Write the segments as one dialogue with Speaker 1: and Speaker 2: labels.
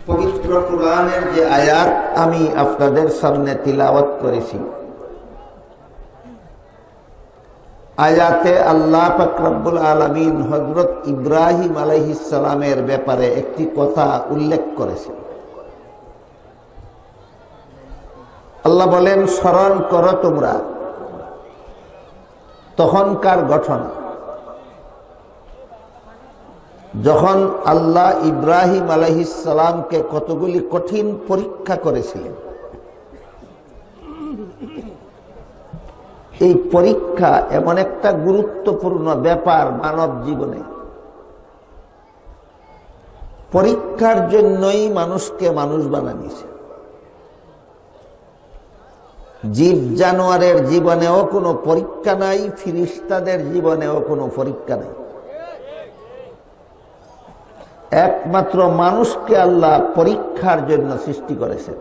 Speaker 1: পবিত্র কুরআনের যে আয়াত আমি আপনাদের সামনে তিলাওয়াত করেছি, আয়াতে আল্লাহ পাক রব্বুল আলামিন হযরত ইব্রাহিম আলাইহিস সালামের ব্যাপারে একটি কথা উল্লেখ করেছেন। আল্লাহ বলেন, স্মরণ করো তোমরা তখনকার ঘটনা যখন আল্লাহ ইব্রাহিম আলাইহিস সালামকে কতগুলি কঠিন পরীক্ষা করেছিলেন। এই পরীক্ষা এমন একটা গুরুত্বপূর্ণ ব্যাপার মানব জীবনে। পরীক্ষার জন্যই মানুষকে মানুষ বানানিয়েছে। জীব জানোয়ারের জীবনেও কোনো পরীক্ষা নাই, ফিরিস্তাদের জীবনেও কোনো পরীক্ষা নাই। একমাত্র মানুষকে আল্লাহ পরীক্ষার জন্য সৃষ্টি করেছেন।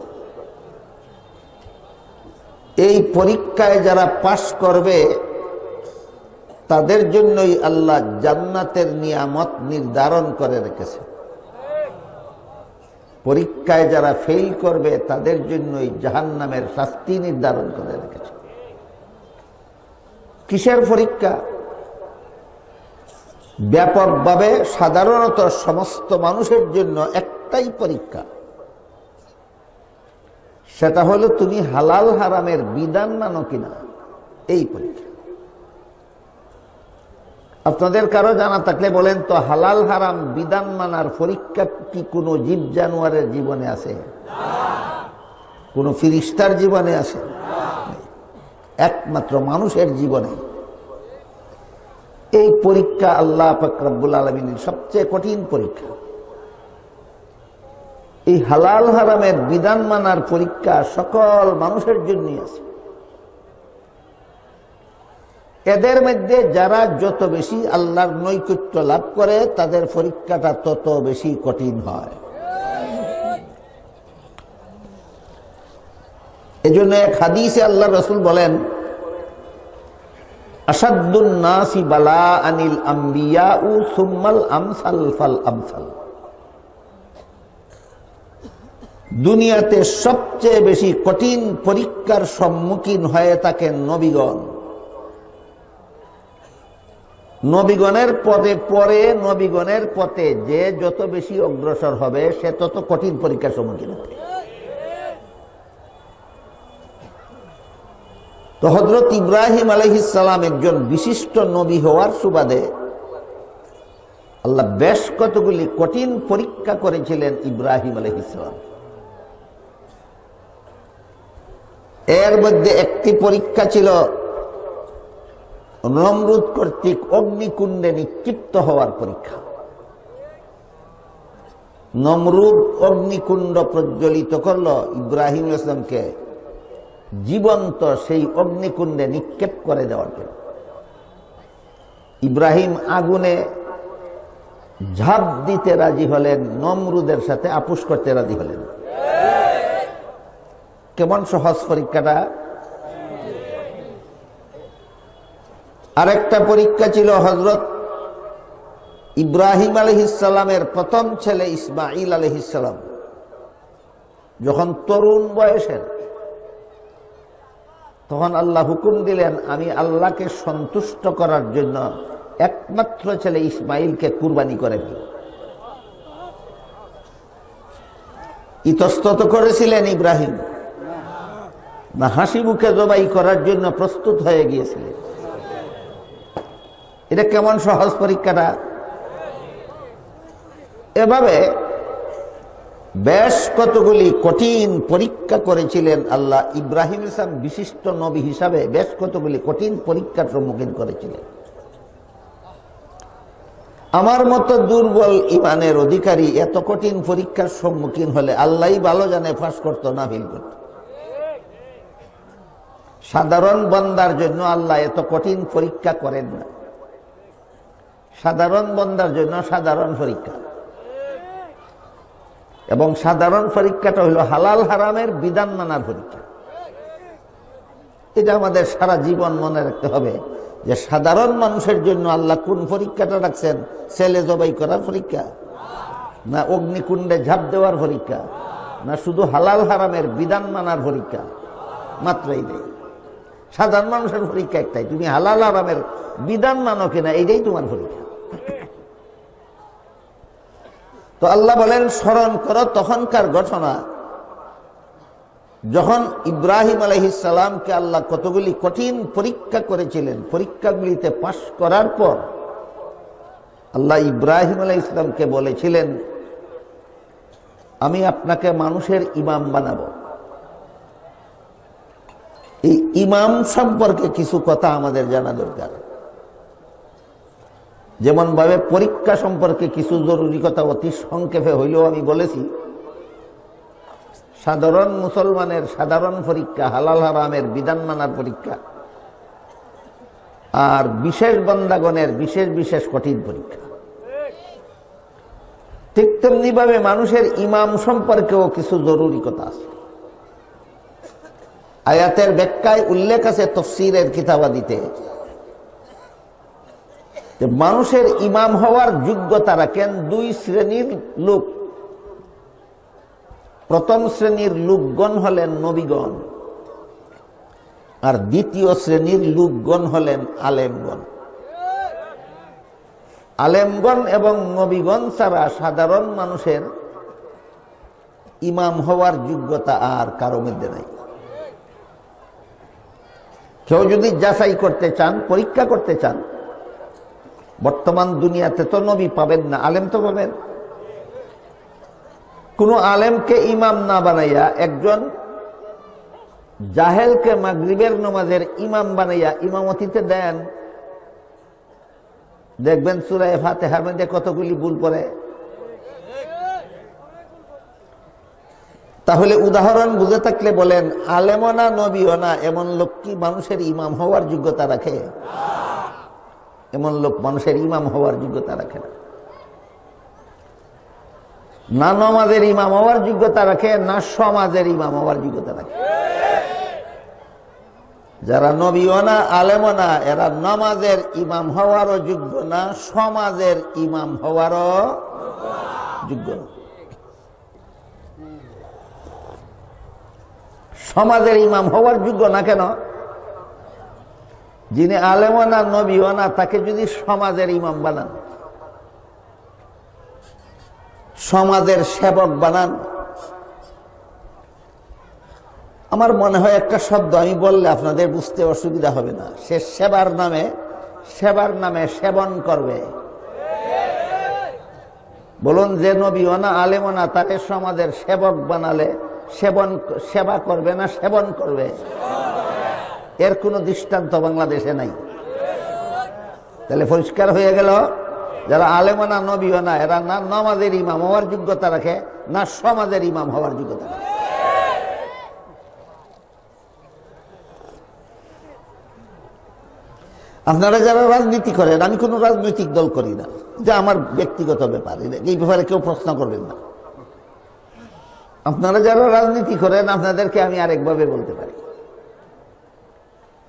Speaker 1: এই পরীক্ষায় যারা পাশ করবে তাদের জন্যই আল্লাহ জান্নাতের নিয়ামত নির্ধারণ করে রেখেছে। পরীক্ষায় যারা ফেল করবে তাদের জন্যই জাহান্নামের শাস্তি নির্ধারণ করে রেখেছে। কিসের পরীক্ষা? ব্যাপকভাবে সাধারণত সমস্ত মানুষের জন্য একটাই পরীক্ষা, সেটা হলো তুমি হালাল হারামের বিধান মানো কিনা। এই পরীক্ষা আপনাদের কারো জানা থাকলে বলেন তো, হালাল হারাম বিধান মানার পরীক্ষা কি কোনো জীব জানোয়ারের জীবনে আছে? কোনো ফিরিস্তার জীবনে আছে? একমাত্র মানুষের জীবনে। এই পরীক্ষা আল্লাহ পাক রব্বুল আলামিনের সবচেয়ে কঠিন পরীক্ষা। এই হালাল হারামের বিধান মানার পরীক্ষা সকল মানুষের জন্যই আছে। এদের মধ্যে যারা যত বেশি আল্লাহর নৈকট্য লাভ করে তাদের পরীক্ষাটা তত বেশি কঠিন হয়। এজন্য এক হাদিসে আল্লাহ রাসূল বলেন, আসাদ্দুন নাসি বালাআনিল আম্বিয়াউ সুম্মাল আমসাল ফাল আমসাল। দুনিয়াতে সবচেয়ে বেশি কঠিন পরীক্ষার সম্মুখীন হয়ে থাকেন নবীগণ। নবীগণের নবীগণের পথে যে যত বেশি অগ্রসর হবে সে তত কঠিন পরীক্ষার সম্মুখীন হবে। তো হযরত ইব্রাহিম আলাইহিস সালাম একজন বিশিষ্ট নবী হওয়ার সুবাদে আল্লাহ বেশ কতগুলি কঠিন পরীক্ষা করেছিলেন ইব্রাহিম আলাইহিস সালাম। এর মধ্যে একটি পরীক্ষা ছিল নমরুদ কর্তৃক অগ্নিকুণ্ডে নিক্ষিপ্ত হওয়ার পরীক্ষা। নমরুদ অগ্নিকুণ্ড প্রজ্বলিত করল ইব্রাহিম আলাইহিস সালামকে জীবন্ত সেই অগ্নিকুণ্ডে নিক্ষেপ করে দেওয়ার জন্য। ইব্রাহিম আগুনে ঝাঁপ দিতে রাজি হলেন, নমরুদের সাথে আপোষ করতে রাজি হলেন। কেমন সহজ পরীক্ষাটা! আরেকটা পরীক্ষা ছিল হযরত ইব্রাহিম আলাইহিস সালামের প্রথম ছেলে ইসমাঈল আলাইহিস সালাম যখন তরুণ বয়সের, তখন আল্লাহ হুকুম দিলেন, আমি আল্লাহকে সন্তুষ্ট করার জন্য একমাত্র ছেলে ইসমাঈলকে কুরবানি করে ফেল। ইতস্তত করেছিলেন ইব্রাহিম, না হাসি মুখে জবাই করার জন্য প্রস্তুত হয়ে গিয়েছিলেন? এটা কেমন সহজ পরীক্ষাটা! এভাবে বেশ কতগুলি কঠিন পরীক্ষা করেছিলেন আল্লাহ। ইব্রাহিম ইসলাম বিশিষ্ট নবী হিসাবে বেশ কতগুলি কঠিন পরীক্ষার সম্মুখীন করেছিলেন। আমার মতো দুর্বল ইমানের অধিকারী এত কঠিন পরীক্ষার সম্মুখীন হলে আল্লাহই ভালো জানে পাস করতো না ফেল করত। সাধারণ বান্দার জন্য আল্লাহ এত কঠিন পরীক্ষা করেন না। সাধারণ বান্দার জন্য সাধারণ পরীক্ষা, এবং সাধারণ পরীক্ষাটা হলো হালাল হারামের বিধান মানার পরীক্ষা। এটা আমাদের সারা জীবন মনে রাখতে হবে যে সাধারণ মানুষের জন্য আল্লাহ কোন পরীক্ষাটা রাখছেন? ছেলে জবাই করার পরীক্ষা? না অগ্নিকুণ্ডে ঝাঁপ দেওয়ার পরীক্ষা, না শুধু হালাল হারামের বিধান মানার পরীক্ষা? মাত্র এইটাই। সাধারণ মানুষের পরীক্ষা একটাই, তুমি হালাল হারামের বিধান মানো কিনা, এইটাই তোমার পরীক্ষা। তো আল্লাহ বলেন স্মরণ করো তখনকার ঘটনা, যখন ইব্রাহিম আলাইহিস সালামকে আল্লাহ কতগুলি কঠিন পরীক্ষা করেছিলেন। পরীক্ষাগুলিতে পাশ করার পর আল্লাহ ইব্রাহিম আলাইহিস সালামকে বলেছিলেন, আমি আপনাকে মানুষের ইমাম বানাবো। এই ইমাম সম্পর্কে কিছু কথা আমাদের জানা দরকার। যেমন ভাবে পরীক্ষা সম্পর্কে কিছু জরুরি কথা অতি সংক্ষেপে হইলেও আমি বলেছি। সাধারণ মুসলমানের সাধারণ পরীক্ষা, হালাল হারামের বিধান মানার পরীক্ষা, আর বিশেষ বান্দাগণের বিশেষ বিশেষ কঠিন পরীক্ষা। ঠিক তেমনি ভাবে মানুষের ইমাম সম্পর্কেও কিছু জরুরি কথা আছে। আয়াতের ব্যাখ্যায় উল্লেখ আছে তাফসীরের কিতাবাদিতে, যে মানুষের ইমাম হওয়ার যোগ্যতা রাখেন দুই শ্রেণীর লোক। প্রথম শ্রেণীর লোকগণ হলেন নবীগণ, আর দ্বিতীয় শ্রেণীর লোকগণ হলেন আলেমগণ। আলেমগণ এবং নবীগণ ছাড়া সাধারণ মানুষের ইমাম হওয়ার যোগ্যতা আর কারো মধ্যে নাই। কেউ যদি যাচাই করতে চান, পরীক্ষা করতে চান, বর্তমান দুনিয়াতে তো নবী পাবেন না, আলেম তো পাবেন। কোন আলেমকে ইমাম না বানাইয়া একজন জাহেলকে মাগরিবের নামাজের ইমাম বানাইয়া ইমামতিতে দেন, দেখবেন সূরা ফাতিহার মধ্যে কতগুলি ভুল পড়ে। তাহলে উদাহরণ বুঝে থাকলে বলেন, আলেমও না নবীও না এমন লোক কি মানুষের ইমাম হওয়ার যোগ্যতা রাখে? এমন লোক মানুষের ইমাম হওয়ার যোগ্যতা রাখে না। না নামাজের ইমাম হওয়ার যোগ্যতা রাখে, না সমাজের ইমাম হওয়ার যোগ্যতা রাখে। যারা নবীও না আলেমও না, এরা নামাজের ইমাম হওয়ারও যোগ্য না, সমাজের ইমাম হওয়ারও যোগ্য না। সমাজের ইমাম হওয়ার যোগ্য না কেন? যিনি আলেমও না নবীও না, তাকে যদি সমাজের ইমাম বানান, সমাজের সেবক বানান, আমার মনে হয় একটা শব্দ আমি বললে আপনাদের বুঝতে অসুবিধা হবে না। সে সেবার নামে সেবন করবে। বলুন, যে নবীও না আলেমও না, তাকে সমাজের সেবক বানালে সেবা করবে না সেবন করবে? এর কোন দৃষ্টান্ত বাংলাদেশে নাই। তাহলে পরিষ্কার হয়ে গেল, যারা আলেমও না নবীও না, এরা না নামাজের ইমাম হওয়ার যোগ্যতা রাখে, না সমাজের ইমাম হওয়ার যোগ্যতা রাখে। আপনারা যারা রাজনীতি করেন, আমি কোনো রাজনৈতিক দল করি না, যে আমার ব্যক্তিগত ব্যাপার, এই ব্যাপারে কেউ প্রশ্ন করবেন না। আপনারা যারা রাজনীতি করেন, আপনাদেরকে আমি আরেকভাবে বলতে পারি।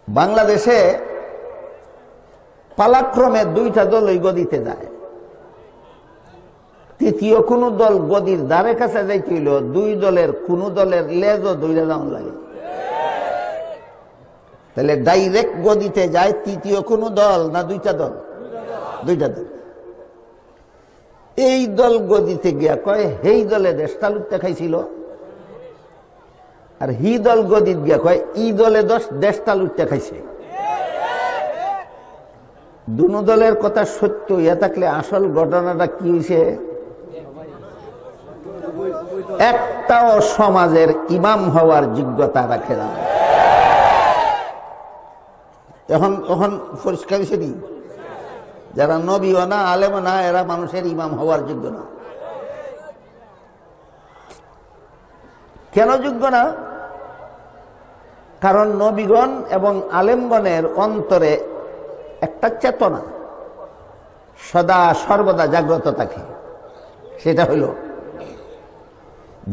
Speaker 1: বাংলাদেশে পালাক্রমে দুইটা দল ওই গদিতে যায়, তৃতীয় কোন দল গদির দ্বারে কাছে যাইতে হইল দুই দলের কোন দলের লেজও দৌড়ে যাওয়ার লাগে। তাহলে ডাইরেক্ট গদিতে যায় তৃতীয় কোন দল না দুইটা দল? দুইটা দল। এই দল গদিতে গিয়া কয় হেই দলে দেশটা লুটতে খাইছিল, আর হি দল গদিত গিয়া কয় ই দলে দেশটা লুটতে খাইছে। দুনো দলের কথা সত্য হইয়া থাকলে আসল ঘটনাটা কি হয়েছে? একটাও সমাজের ইমাম হওয়ার যোগ্যতা রাখে না। এখন পরিষ্কার হয়েছে নি? যারা নবীও না আলেমও না, এরা মানুষের ইমাম হওয়ার যোগ্য না। কেন যোগ্য না? কারণ নবীগণ এবং আলেমগণের অন্তরে একটা চেতনা সদা সর্বদা জাগ্রত থাকে। সেটা হইল,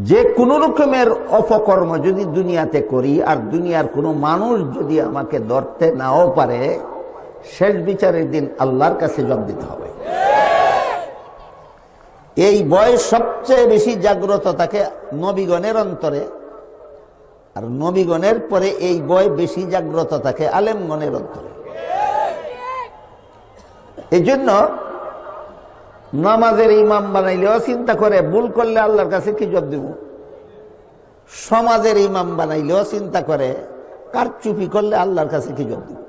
Speaker 1: যে কোনো রকমের অপকর্ম যদি দুনিয়াতে করি, আর দুনিয়ার কোনো মানুষ যদি আমাকে ধরতে নাও পারে, শেষ বিচারের দিন আল্লাহর কাছে জবাব দিতে হবে। এই ভয় সবচেয়ে বেশি জাগ্রত থাকে নবীগণের অন্তরে, আর নবীগণের পরে এই ভয় বেশি জাগ্রত থাকে আলেমগণের অন্তরে। এই জন্য নামাজের ইমাম বানাইলেও চিন্তা করে ভুল করলে আল্লাহর কাছে কি জবাব দেব। সমাজের ইমাম বানাইলেও চিন্তা করে কারচুপি করলে আল্লাহর কাছে কি জবাব দেব।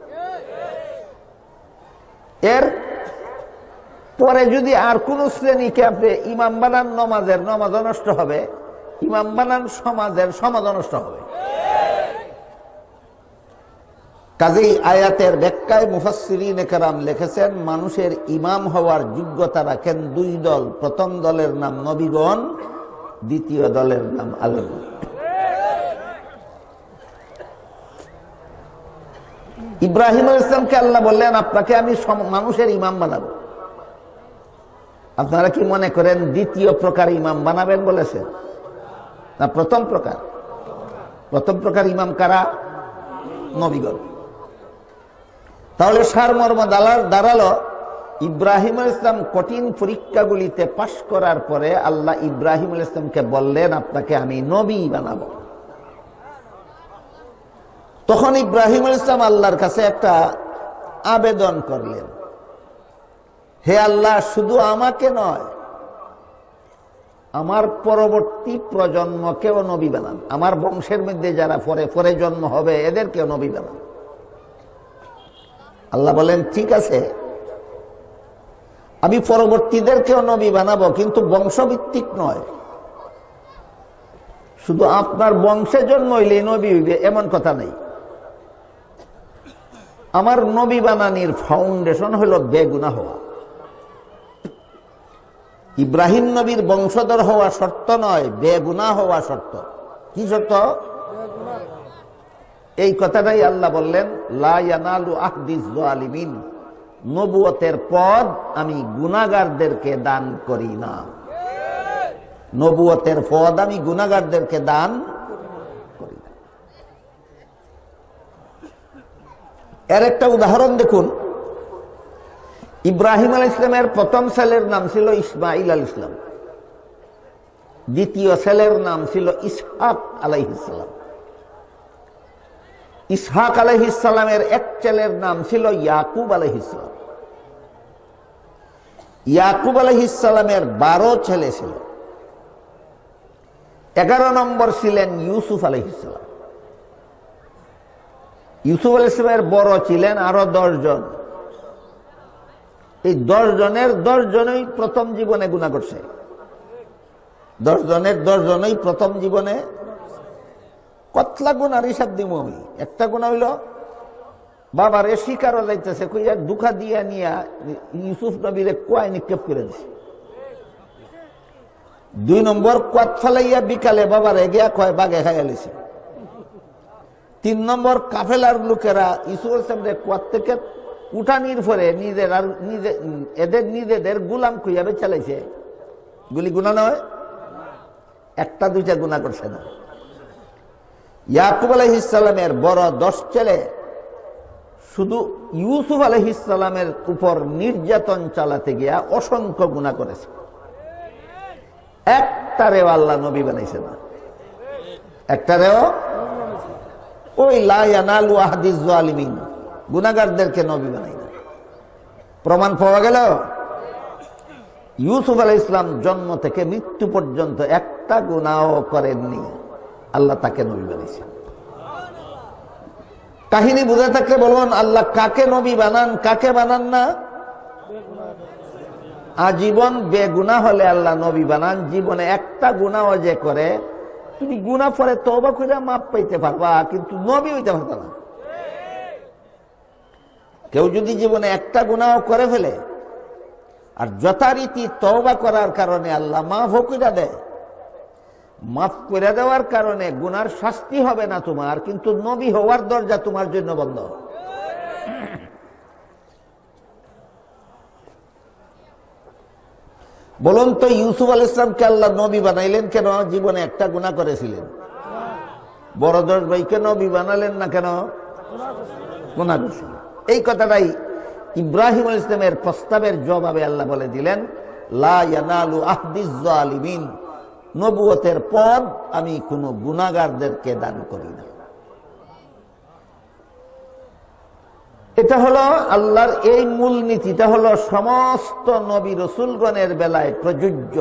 Speaker 1: এর পরে যদি আর কোন শ্রেণীকে আপনি ইমাম বানান নমাজের, নমাজও নষ্ট হবে, ইমাম বানান সমাজের, সমাজও নষ্ট হবে। কাজেই আয়াতের ব্যাখ্যায় মুফাসসিরিনে কেরাম লিখেছেন, মানুষের ইমাম হওয়ার যোগ্যতা রাখেন দুই দল। প্রথম দলের নাম নবীগণ, দ্বিতীয় দলের নাম আলেম। ইব্রাহিম আলাইহিস সালামকে আল্লাহ বললেন, আপনাকে আমি মানুষের ইমাম বানাবো। আপনারা কি মনে করেন দ্বিতীয় প্রকার ইমাম বানাবেন বলেছেন না প্রথম প্রকার? প্রথম প্রকার ইমাম কারা? নবীগণ। তাহলে সারমর্ম দাঁড়ালো, ইব্রাহিম আলাইহিস সালাম কঠিন পরীক্ষাগুলিতে পাশ করার পরে আল্লাহ ইব্রাহিম আলাইহিস সালামকে বললেন, আপনাকে আমি নবী বানাবো। তখন ইব্রাহিম আলাইহিস সালাম আল্লাহর কাছে একটা আবেদন করলেন, হে আল্লাহ, শুধু আমাকে নয়, আমার পরবর্তী প্রজন্মকেও নবী বানান, আমার বংশের মধ্যে যারা পরে পরে জন্ম হবে এদেরকেও নবী বানান। আল্লাহ বলেন, ঠিক আছে, আমি পরবর্তীদেরকেও নবী বানাবো, কিন্তু বংশভিত্তিক নয়। শুধু আপনার বংশে জন্ম হইলে নবী হইবে এমন কথা নেই। আমার নবী বানানির ফাউন্ডেশন হলো বেগুনাহ হওয়া। ইব্রাহিম নবীর বংশধর হওয়া শর্ত নয়, বেগুনাহ হওয়া শর্ত। কি শর্ত? এই কথাটাই আল্লাহ বললেন, লা ইয়ানালু আহদিজ যালিমিন, নবুয়তের পদ আমি গুনাহগারদেরকে দান করি না। নবুয়তের পদ আমি গুনাহগারদেরকে দান করি না। এর একটা উদাহরণ দেখুন। ইব্রাহিম আলাইহিস সালামের প্রথম ছেলের নাম ছিল ইসমাঈল আলাইহিস সালাম, দ্বিতীয় ছেলের নাম ছিল ইসহাক আলাইহিস সালাম। ইসহাক আলাইহিস সালামের এক ছেলের নাম ছিল ইয়াকুব আলাইহিস সালাম। ইয়াকুব আলাইহিস সালামের 12 ছেলে ছিল। 11 নম্বর ছিলেন ইউসুফ আলাইহিস সালাম। ইউসুফ আলাইহিস সালামের বড় ছিলেন আরো 10 জন। এই 10 জনের 10 জনই প্রথম জীবনে গুনাহ করছে। 10 জনের 10 জনই প্রথম জীবনে কতলা গুনার হিসাব দিব আমি। একটা গুনাহ হইল বাবারে শিকারও যাইতেছে, কইয়া দুঃখা দিয়া নিয়া ইউসুফ নবীরে কুয়ায় নিক্ষেপ করে দিছে। 2 নম্বর কোয়াত ফালাইয়া বিকালে বাবারে গিয়া কয় বাগে খাইয়া লিছে। 3 নম্বর কাফেলার লোকেরা ইউসুফ সাহেবরে কোয়াত থেকে উঠানির পরে এদের নিজেদের গুলাম কইয়াবে চালাইছে। গুলি গুনাহ নয়, একটা দুইটা গুনাহ করছে না। ইয়াকুব আলাইহিস সালামের বড় 10 ছেলে শুধু ইউসুফ আলাইহিস সালামের উপর নির্যাতন চালাতে গিয়া অসংখ্য গুনাহ করেছে। একটারেও আল্লাহ নবী বানাইছে না, একটারেও। ওই লা ইয়ানালু আহদিজ যালিমিন, গুনাহগারদেরকে নবী বানাই না। প্রমাণ পাওয়া গেল, ইউসুফ আলাইহিস সালাম জন্ম থেকে মৃত্যু পর্যন্ত একটা গুনাহ করেননি, আল্লাহ তাকে নবী বানাইছে। কাহিনী বুঝে থাকলে বলুন, আল্লাহ কাকে নবী বানান, কাকে বানান না? আজীবন বেগুনাহ হলে আল্লাহ নবী বানান। জীবনে একটা গুনাহ যে করে, তুমি গুনাহ পরে তওবা করে মাপ পাইতে পারবা, কিন্তু নবী হইতে পারবা না। কেউ যদি জীবনে একটা গুনাহ করে ফেলে আর যথারীতি তওবা করার কারণে আল্লাহ মাফ করে দেয়, মাফ করে দেওয়ার কারণে গুনার শাস্তি হবে না তোমার, কিন্তু নবী হওয়ার দরজা তোমার জন্য বন্ধ। বলুন তো, ইউসুফ আলাইহিস সালামকে আল্লাহ নবী বানাইলেন কেন? জীবনে একটা গুনাহ করেছিলেন। বড় 10 ভাইকে নবী বানালেন না কেন? গুনাহ করেছিলেন। এই কথাটাই ইব্রাহিম আলাইহিস সালামের প্রস্তাবের জবাবে আল্লাহ বলে দিলেন, লা ইয়ানালু আহদিজ জালিমিন, নবুয়তের পদ আমি কোনো গুনাহগারদেরকে দান করি না। এটা হলো আল্লাহর এই মূলনীতিটা হলো সমস্ত নবী রাসূলগণের বেলায় প্রযোজ্য।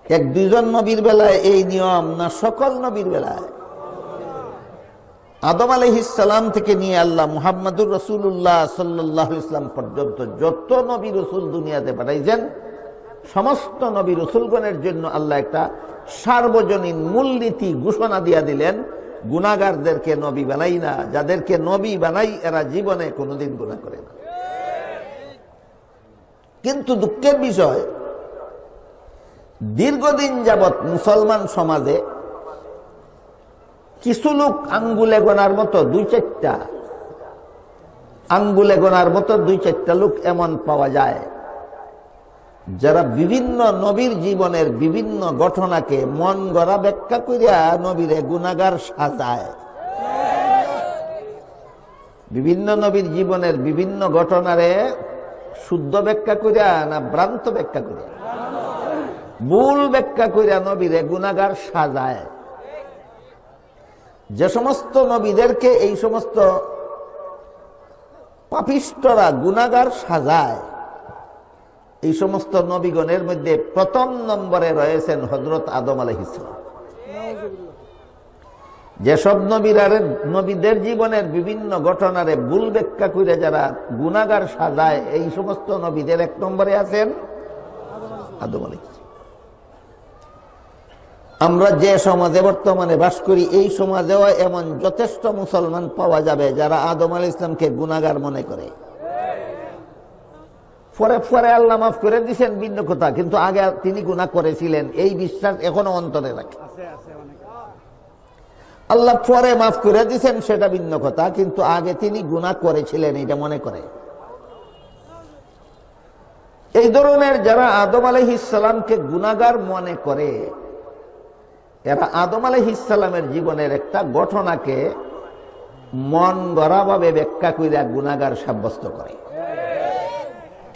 Speaker 1: এক দুইজন নবীর বেলায় এই নিয়ম না, সকল নবীর বেলায়। আদম আলাইহিস সালাম থেকে নিয়ে আল্লাহ মুহাম্মদুর রাসূলুল্লাহ সাল্লাল্লাহু আলাইহি ওয়াসাল্লাম পর্যন্ত যত নবী রাসূল দুনিয়াতে পাঠাইছেন, সমস্ত নবী রাসূলগণের জন্য আল্লাহ একটা সার্বজনীন মূলনীতি ঘোষণা দিয়া দিলেন, গুনাহগারদেরকে নবী বানাই না, যাদেরকে নবী বানাই এরা জীবনে কোনোদিন গুনাহ করে না। কিন্তু দুঃখের বিষয়, দীর্ঘদিন যাবৎ মুসলমান সমাজে কিছু লোক আঙ্গুলে গোনার মতো দুই চারটা লোক এমন পাওয়া যায় যারা বিভিন্ন নবীর জীবনের বিভিন্ন ঘটনাকে মন গড়া ব্যাখ্যা করিয়া নবীরে গুনাহগার সাজায়। বিভিন্ন নবীর জীবনের বিভিন্ন ঘটনারে শুদ্ধ ব্যাখ্যা করিয়া না ভ্রান্ত ব্যাখ্যা করিয়া, ভুল ব্যাখ্যা করিয়া নবীরে গুনাহগার সাজায়। যে সমস্ত নবীদেরকে এই সমস্ত পাপিষ্টরা গুনাহগার সাজায়, এই সমস্ত নবীগণের মধ্যে প্রথম নম্বরে রয়েছেন হযরত আদম আলাইহিস সালাম। যেসব নবীদের জীবনের বিভিন্ন ঘটনারে ভুল ব্যাখ্যা করে যারা গুনাহগার সাজায়, এই সমস্ত নবীদের এক নম্বরে আছেন আদম আলাইহিস সালাম। আমরা যে সমাজে বর্তমানে বাস করি, এই সমাজেও এমন যথেষ্ট মুসলমান পাওয়া যাবে যারা আদম আলাইহিস সালামকে গুনাহগার মনে করে। পরে আল্লাহ মাফ করে দিয়েছেন ভিন্ন কথা, কিন্তু আগে তিনি গুনাহ করেছিলেন এই বিশ্বাস এখনো অন্তরে রাখে। আল্লাহ পরে মাফ করে দিয়েছেন সেটা ভিন্ন কথা, কিন্তু আগে তিনি গুনাহ করেছিলেন এটা মনে করে। এই ধরনের যারা আদম আলাইহিস সালামকে গুনাহগার মনে করে, এরা আদম আলাইহিস সালামের জীবনের একটা ঘটনাকে মন গড়া ভাবে ব্যাখ্যা কইরা গুনাহগার সাব্যস্ত করে।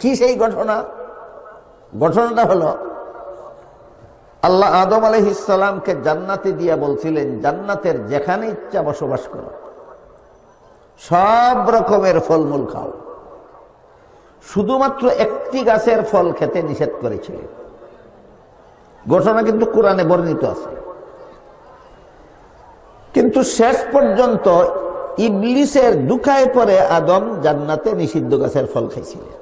Speaker 1: কি সেই ঘটনা? ঘটনাটা হলো, আল্লাহ আদম আলাইহিস সালামকে জান্নাতে দিয়া বলছিলেন, জান্নাতের যেখানে ইচ্ছা বসবাস করো, সব রকমের ফলমূল খাও, শুধুমাত্র একটি গাছের ফল খেতে নিষেধ করেছিলেন। ঘটনা কিন্তু কোরআনে বর্ণিত আছে। কিন্তু শেষ পর্যন্ত ইবলিসের দুখায় পরে আদম জান্নাতে নিষিদ্ধ গাছের ফল খাইছিলেন।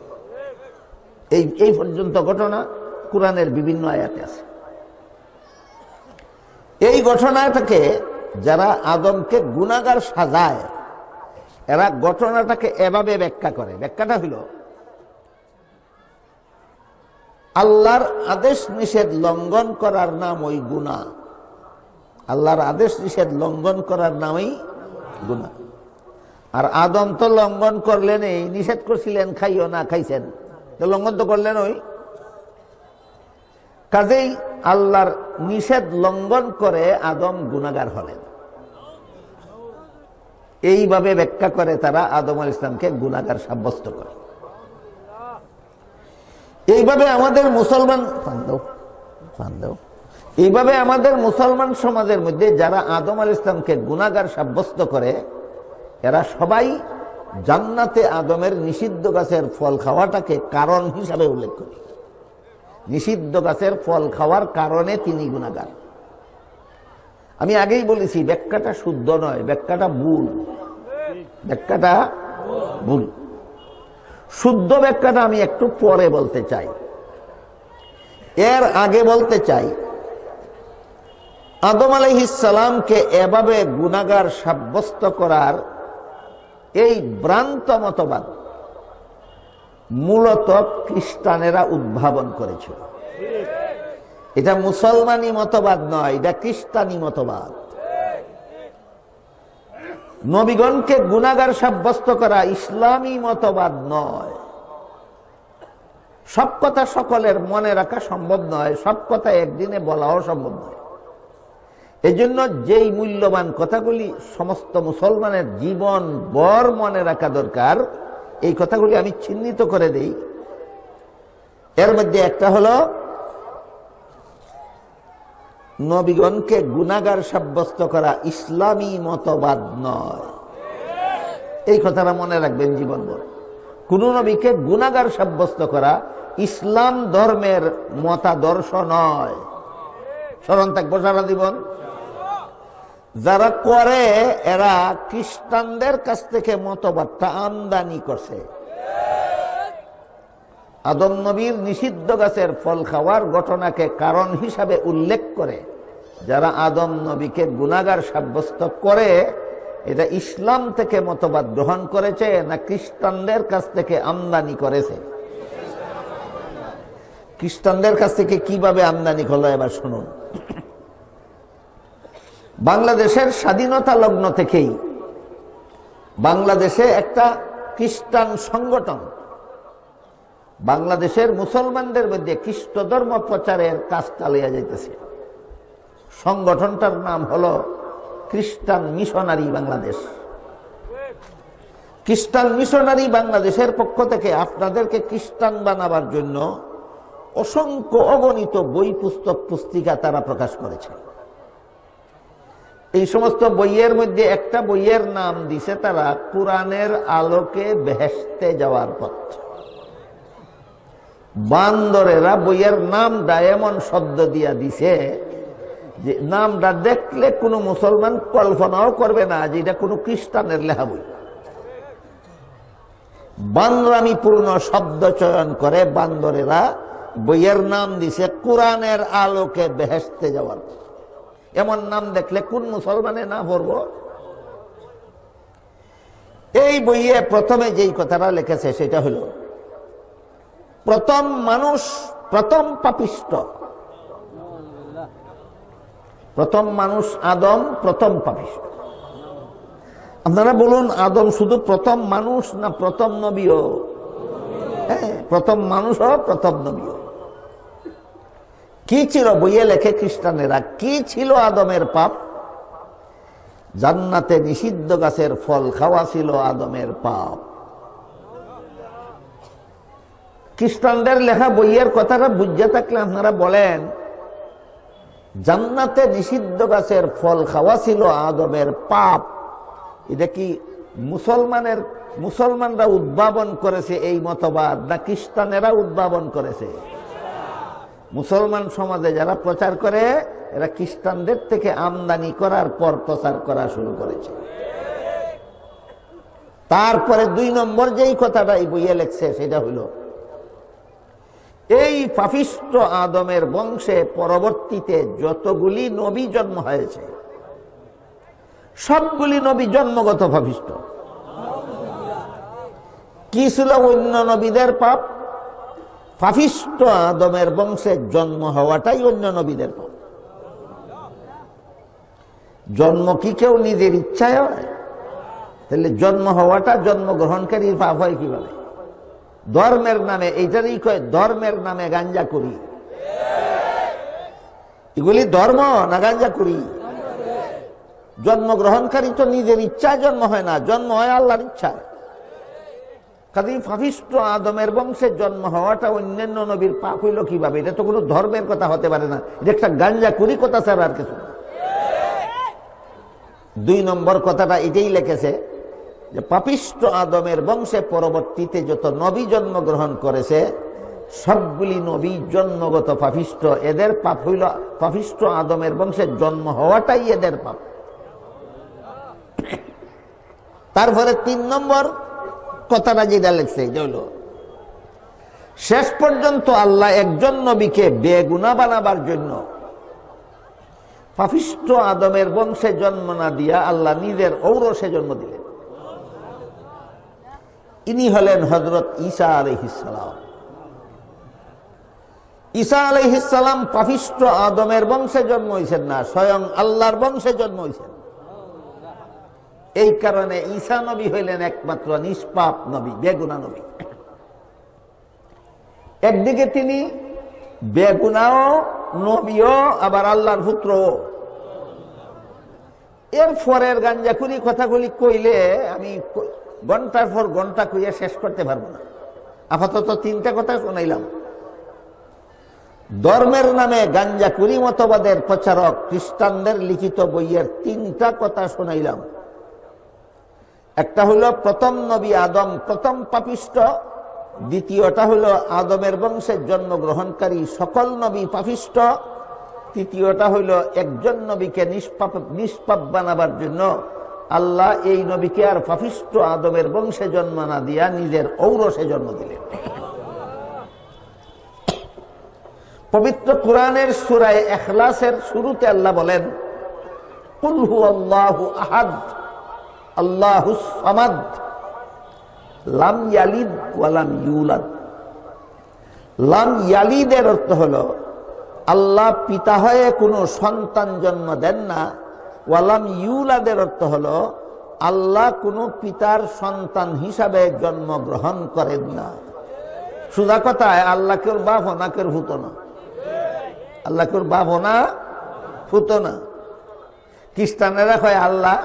Speaker 1: এই পর্যন্ত ঘটনা কোরআনের বিভিন্ন আয়াতে আছে। এই ঘটনাটাকে যারা আদমকে গুনাহগার সাজায়, এরা ঘটনাটাকে এভাবে ব্যাখ্যা করে। ব্যাখ্যাটা হইল, আল্লাহর আদেশ নিষেধ লঙ্ঘন করার নাম ওই গুনাহ। আল্লাহর আদেশ নিষেধ লঙ্ঘন করার নামই গুনাহ। আর আদম তো লঙ্ঘন করলেন, এই নিষেধ করছিলেন খাইও না, খাইছেন, তো লঙ্ঘন তো করলেন ওই। কাজেই আল্লাহর নিষেধ লঙ্ঘন করে আদম গুনাহগার হলেন। এইভাবে ব্যাখ্যা করে তারা আদম আলাইহিস সালামকে গুনাহগার সাব্যস্ত করে। এইভাবে আমাদের মুসলমান সমাজের মধ্যে যারা আদম আলাইহিস সালামকে গুনাহগার সাব্যস্ত করে, এরা সবাই জান্নাতে আদমের নিষিদ্ধ গাছের ফল খাওয়াটাকে কারণ হিসাবে উল্লেখ করে। নিষিদ্ধ গাছের ফল খাওয়ার কারণে তিনি গুনাহগার। আমি আগেই বলেছি, ব্যাখ্যাটা শুদ্ধ নয়, ব্যাখ্যাটা ভুল। শুদ্ধ ব্যাখ্যাটা আমি একটু পরে বলতে চাই। এর আগে বলতে চাই, আদম আলাইহিস সালামকে এভাবে গুনাহগার সাব্যস্ত করার এই ভ্রান্ত মতবাদ মূলত খ্রিস্টানেরা উদ্ভাবন করেছিল। এটা মুসলমানি মতবাদ নয়, এটা খ্রিস্টানি মতবাদ। নবীগণকে গুনাহগার সাব্যস্ত করা ইসলামী মতবাদ নয়। সব কথা সকলের মনে রাখা সম্ভব নয়, সব কথা একদিনে বলাও সম্ভব নয়। এজন্য যেই মূল্যবান কথাগুলি সমস্ত মুসলমানের জীবন ভর মনে রাখা দরকার, এই কথাগুলি আমি চিহ্নিত করে দেই। এর মধ্যে একটা হলো নবীগণকে গুনাহগার সাব্যস্ত করা ইসলামী মতবাদ নয়। এই কথাটা মনে রাখবেন জীবনভর। কোন নবীকে গুনাহগার সাব্যস্ত করা ইসলাম ধর্মের মতাদর্শ নয়। স্মরণ থাকবো সারা জীবন। যারা করে এরা খ্রিস্টানদের কাছ থেকে মতবাদটা আমদানি করছে। আদম নবীর নিষিদ্ধ গাছের ফল খাওয়ার ঘটনাকে কারণ হিসাবে উল্লেখ করে যারা আদম নবীকে গুনাহগার সাব্যস্ত করে, এটা ইসলাম থেকে মতবাদ গ্রহণ করেছে না খ্রিস্টানদের কাছ থেকে আমদানি করেছে? খ্রিস্টানদের কাছ থেকে কিভাবে আমদানি হলো এবার শুনুন। বাংলাদেশের স্বাধীনতা লগ্ন থেকেই বাংলাদেশে একটা খ্রিস্টান সংগঠন বাংলাদেশের মুসলমানদের মধ্যে খ্রিস্ট ধর্ম প্রচারের কাজ চালিয়ে যাইতেছে। সংগঠনটার নাম হলো খ্রিস্টান মিশনারি বাংলাদেশ। খ্রিস্টান মিশনারি বাংলাদেশের পক্ষ থেকে আপনাদেরকে খ্রিস্টান বানাবার জন্য অসংখ্য অগণিত বই, পুস্তক, পুস্তিকা তারা প্রকাশ করেছে। এই সমস্ত বইয়ের মধ্যে একটা বইয়ের নাম দিছে তারা কোরআনের আলোকে বেহেশতে যাওয়ার পথ। বান্দরেরা বইয়ের নামটা এমন শব্দ দিয়া দিছে যে নামটা দেখলে কোনো মুসলমান কল্পনাও করবে না যে এটা কোনো খ্রিস্টানের লেখা বই। বান্দরামি পূর্ণ শব্দ চয়ন করে বান্দরেরা বইয়ের নাম দিছে কোরআনের আলোকে বেহেশতে যাওয়ার। এমন নাম দেখলে কোন মুসলমানে না পড়ব? এই বইয়ে প্রথমে যেই কথাটা লিখেছে সেটা হলো প্রথম মানুষ প্রথম পাপিষ্ট। প্রথম মানুষ আদম প্রথম পাপিষ্ট। আপনারা বলুন, আদম শুধু প্রথম মানুষ না প্রথম নবীও? হ্যাঁ, প্রথম মানুষও প্রথম নবীও। কি ছিল বইয়ে লেখে খ্রিস্টানেরা, কি ছিল আদমের পাপ? জান্নাতে নিষিদ্ধ গাছের ফল খাওয়া ছিল আদমের পাপ। খ্রিস্টানদের লেখা বইয়ের কথাটা বুঝে থাকলে আপনারা বলেন, জান্নাতে নিষিদ্ধ গাছের ফল খাওয়া ছিল আদমের পাপ, এটা কি মুসলমানরা উদ্ভাবন করেছে এই মতবাদ না খ্রিস্টানেরা উদ্ভাবন করেছে? মুসলমান সমাজে যারা প্রচার করে এরা খ্রিস্টানদের থেকে আমদানি করার পর প্রচার করা শুরু করেছে। তারপরে 2 নম্বর যেই কথাটা এই বইয়ে লেখছে সেটা হলো এই পাপিষ্ট আদমের বংশে পরবর্তীতে যতগুলি নবী জন্ম হয়েছে সবগুলি নবী জন্মগত পাপিষ্ট। কি ছিল অন্য নবীদের পাপ? পাপিষ্ট আদমের বংশে জন্ম হওয়াটাই অন্য নবীদের পাপ। জন্ম কি কেউ নিজের ইচ্ছায় হয়? তাহলে জন্ম হওয়াটা জন্মগ্রহণকারীর পাপ হয় কিভাবে? ধর্মের নামে, এইটারই কয় ধর্মের নামে গাঞ্জা করি। এগুলি ধর্ম না গাঞ্জা করি? জন্মগ্রহণকারী তো নিজের ইচ্ছায় জন্ম হয় না, জন্ম হয় আল্লাহর ইচ্ছায়। কাজেই পাপিষ্ট আদমের বংশে জন্ম হওয়াটা অন্যান্য নবীর পাপ হইল কিভাবে? এটা তো কোনো ধর্মের কথা হতে পারে না, এটা একটা গাঞ্জা করি কথা ছাড়া আর কিছু না। 2 নম্বর কথাটা এটাই লিখেছে যে পাপিষ্ট আদমের বংশে পরবর্তীতে যত নবী জন্মগ্রহণ করেছে সবগুলি নবী জন্মগত পাপিষ্ট। এদের পাপ হইল পাপিষ্ট আদমের বংশে জন্ম হওয়াটাই এদের পাপ। তারপরে 3 নম্বর কথাটা যেটা লেখছে এটা হলো শেষ পর্যন্ত আল্লাহ একজন নবীকে বেগুনাহ বানাবার জন্য পাপিষ্ট আদমের বংশে জন্ম না দিয়া আল্লাহ নিজের ঔরসে জন্ম দিলেন। ইনি হলেন হযরত ঈসা আলাইহিস সালাম। ঈসা আলাইহিস সালাম পাপিষ্ট আদমের বংশে জন্ম হইছেন না, স্বয়ং আল্লাহর বংশে জন্ম হইছেন। এই কারণে ঈসা নবী হইলেন একমাত্র নিষ্পাপ নবী, বেগুনাহ নবী। একদিকে তিনি বেগুনাহ নবীও আবার আল্লাহর পুত্র। এর পরের গাঞ্জাখুরি কথাগুলি কইলে আমি ঘন্টার পর ঘন্টা কইয়া শেষ করতে পারবো না। আপাতত 3টা কথা শোনাইলাম, ধর্মের নামে গাঞ্জাকুরি মতবাদের প্রচারক খ্রিস্টানদের লিখিত বইয়ের 3টা কথা শোনাইলাম। একটা হলো প্রথম নবী আদম প্রথম পাপিষ্ঠ, দ্বিতীয়টা হলো আদমের বংশের জন্মগ্রহণকারী সকল নবী পাপিষ্ঠ, তৃতীয়টা হলো একজন নবীকে নিষ্পাপ বানাবার জন্য আল্লাহ এই নবীকে আর পাপিষ্ঠ আদমের বংশে জন্ম না দিয়া নিজের ঔরসে জন্ম দিলেন। পবিত্র কুরআনের সূরা ইখলাসের শুরুতে আল্লাহ বলেন, কুল হুয়াল্লাহু আহাদ আল্লাহুস সামাদ লাম ইয়ালিদ ওয়া লাম ইউলাদ। লাম ইয়ালিদের অর্থ হলো আল্লাহ পিতা হয়ে কোনো সন্তান জন্ম দেন না, ওয়া লাম ইউলাদের অর্থ হলো আল্লাহ কোনো পিতার সন্তান হিসাবে জন্মগ্রহণ করেন না। সোজা কথায় আল্লাহ কেউ বাপ না কেউ হতো না, আল্লাহ কেউ বাপ না হতো না। খ্রিস্টানেরা কয় আল্লাহ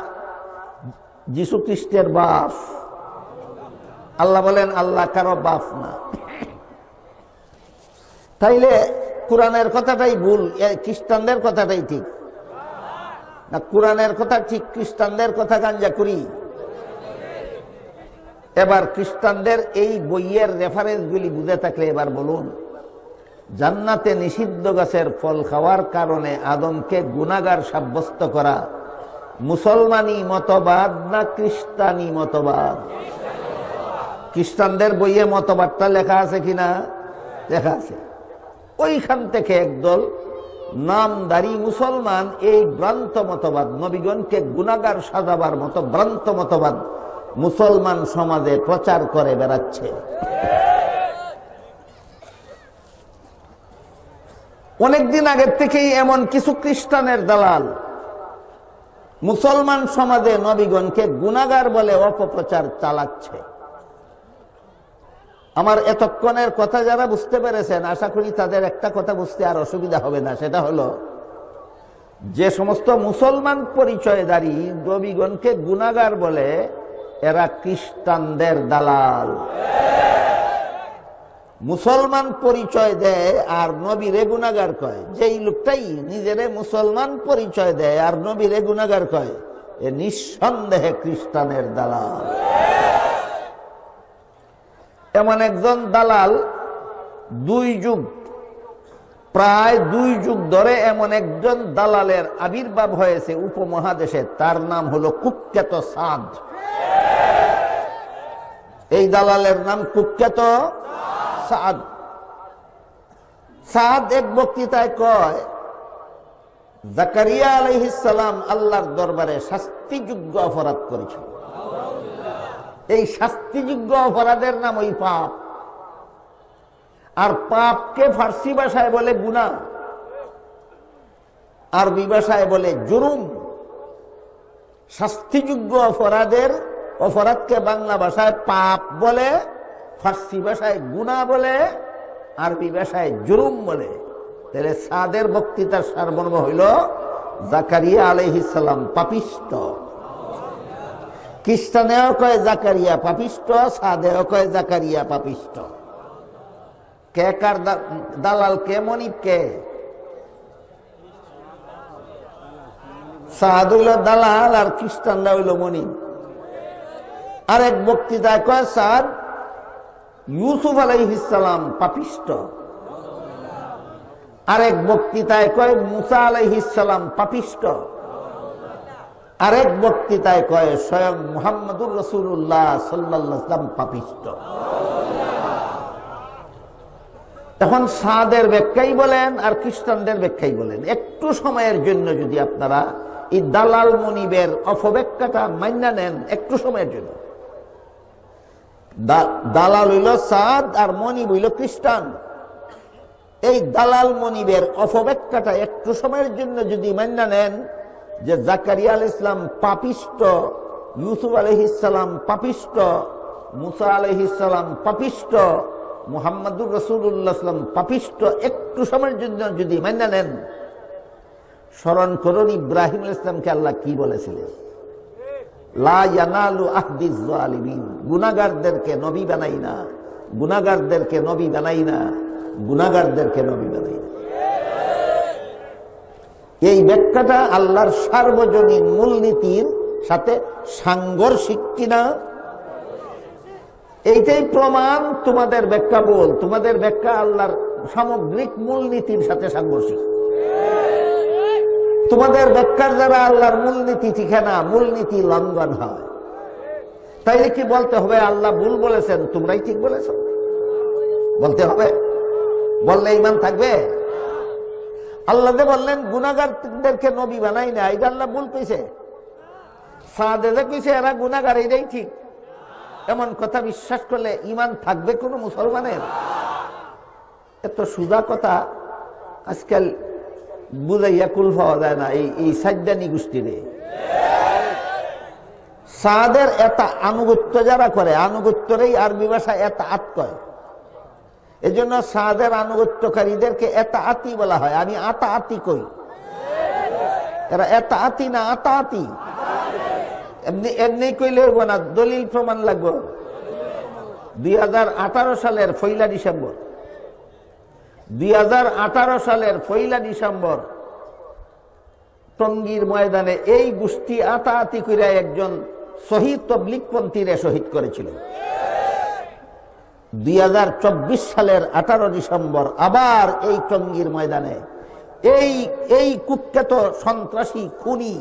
Speaker 1: যিশু খ্রিস্টের বাপ, আল্লাহ বলেন আল্লাহ কারো বাপ না। তাইলে কোরআনের কথাটাই ভুল, খ্রিস্টানদের কথাটাই ঠিক না? কোরআনের কথা ঠিক, খ্রিস্টানদের কথা গাঞ্জাকুরি। এবার খ্রিস্টানদের এই বইয়ের রেফারেন্স গুলি বুঝে থাকলে এবার বলুন, জান্নাতে নিষিদ্ধ গাছের ফল খাওয়ার কারণে আদমকে গুনাহগার সাব্যস্ত করা মুসলমানি মতবাদ না খ্রিস্টানি মতবাদ? খ্রিস্টানদের বইয়ে মতবাদটা লেখা আছে কিনা? লেখা আছে। ওইখান থেকে একদল নামদারি মুসলমান এই ভ্রান্ত মতবাদ, নবীগণকে গুনাহগার সাজাবার মতো ভ্রান্ত মতবাদ মুসলমান সমাজে প্রচার করে বেড়াচ্ছে। অনেকদিন আগের থেকেই এমন কিছু খ্রিস্টানের দালাল মুসলমান সমাজে নবীগণকে গুনাহগার বলে অপপ্রচার চালাচ্ছে। আমার এতক্ষণের কথা যারা বুঝতে পেরেছেন, আশা করি তাদের একটা কথা বুঝতে আর অসুবিধা হবে না। সেটা হলো, যে সমস্ত মুসলমান পরিচয়ধারী নবীগণকে গুনাহগার বলে এরা খ্রিস্টানদের দালাল। মুসলমান পরিচয় দেয় আর নবীরে গুনাহগার কয়, যেই লোকটাই নিজেরে মুসলমান পরিচয় দেয় আর নবীরে গুনাহগার কয়, এ নিঃসন্দেহে খ্রিস্টানের দালাল। এমন একজন দালাল প্রায় দুই যুগ ধরে এমন একজন দালালের আবির্ভাব হয়েছে উপমহাদেশে, তার নাম হলো কুখ্যাত সাদ। এই দালালের নাম কুখ্যাত সাদ। সাদ এক বক্তৃতায় কয়, জাকারিয়া আলাইহিস সালাম আল্লাহর দরবারে শাস্তিযোগ্য অপরাধ করেছিল। এই শাস্তিযোগ্য অপরাধের নাম ওই পাপ। আর পাপকে ফার্সি ভাষায় বলে গুনাহ, আরবি ভাষায় বলে জুরুম। শাস্তিযোগ্য অপরাধকে বাংলা ভাষায় পাপ বলে, ফার্সি ভাষায় গুনাহ বলে, আরবি ভাষায় জুরুম বলে। তাহলে সাদের বক্তৃতার সারমর্ম হইল জাকারিয়া আলাইহিস সালাম পাপিষ্ট। খ্রিস্টানেও কয় জাকারিয়া পাপিষ্ট, সাদেও কয় জাকারিয়া পাপিষ্ট। কে কার দালাল? কে মনিব? কে? সাদ হইল দালাল আর খ্রিস্টানরা হইল মনিব। আরেক বক্তৃতায় কয় সাদ ইউসুফ আলাইহিস সালাম পাপিষ্ট। আরেক বক্তৃতায় কয় মুসা আলাইহিস সালাম পাপিষ্ট। আরেক বক্তৃতায় কয় স্বয়ং মুহাম্মদুর রাসূলুল্লাহ সাল্লাল্লাহু আলাইহি ওয়াসাল্লাম পাপিষ্ট। এখন সাদের ব্যাখ্যাই বলেন আর খ্রিস্টানদের ব্যাখ্যাই বলেন, একটু সময়ের জন্য যদি আপনারা এই দালাল মনিবের অপব্যাখ্যাটা মাইনা নেন, একটু সময়ের জন্য, দালাল হইল সাদ আর মনিব হইল খ্রিস্টান। এই দালাল মনিবের অপব্যাখ্যাটা একটু সময়ের জন্য যদি মাইনা নেন যে জাকারিয়া আলাইহিস সালাম পাপিষ্ট, ইউসুফ আলাইহিস সালাম পাপিষ্ট, মুসা আলাইহিস সালাম পাপিষ্ট, মুহাম্মদুর রাসূলুল্লাহ সাল্লাল্লাহু আলাইহি ওয়াসাল্লাম পাপিষ্ট, একটু সময়ের জন্য যদি মাইনা নেন, স্মরণ করুন ইব্রাহিম আলাইহিস সালামকে আল্লাহ কি বলেছিলেন? লা ইয়ানালু আহদিজ জালিমিন। গুনাহগারদেরকে নবী বানাই না, গুনাহগারদেরকে নবী বানাই না, গুনাহগারদেরকে নবী বানাই না। এই ব্যাখ্যাটা আল্লাহর সার্বজনীন মূলনীতির সাথে সাংঘর্ষিক কিনা, এইটাই প্রমাণ। তোমাদের ব্যাখ্যা বল, তোমাদের ব্যাখ্যা আল্লাহর সামগ্রিক মূলনীতির সাথে সাংঘর্ষিক। তোমাদের ব্যাখ্যার দ্বারা আল্লাহর মূলনীতি ঠিকানা, মূলনীতি লঙ্ঘন হয়। তাইলে কি বলতে হবে আল্লাহ ভুল বলেছেন, তোমরাই ঠিক বলেছ? বলতে হবে? বললে ঈমান থাকবে? আল্লাহ যে বললেন গুনাহগারদেরকে নবী বানাই না, এটা আল্লাহ ভুল কইছে? সাদে যে কইছে এরা গুনাহগার, এটাই ঠিক, এমন কথা বিশ্বাস করলে ঈমান থাকবে কোন মুসলমানের? এত সুজা কথা আজকাল বুঝাইয়া কুল পাওয়া যায় না এই সাজ্জানি গোষ্ঠীরে। সাদের এত আনুগত্য যারা করে, আনুগত্যরেই আরবি ভাষায় এত আত কয়। এই জন্য সাদের আনুগত্যকারীদেরকে এত আতি বলা হয়। আমি আতা আতি কই, এরা এত আতি না আতা আতি। এমনি এমনি কইলে হইব না, দলিল প্রমাণ লাগবে। 2018 সালের 1 ডিসেম্বর, 2018 সালের 1 ডিসেম্বর টঙ্গীর ময়দানে এই গোষ্ঠী আতাআতি করে একজন শহীদ তবলিগপন্থীরে শহীদ করেছিল। 2024 সালের 18 ডিসেম্বর আবার এই টঙ্গীর ময়দানে এই কুখ্যাত সন্ত্রাসী খুনি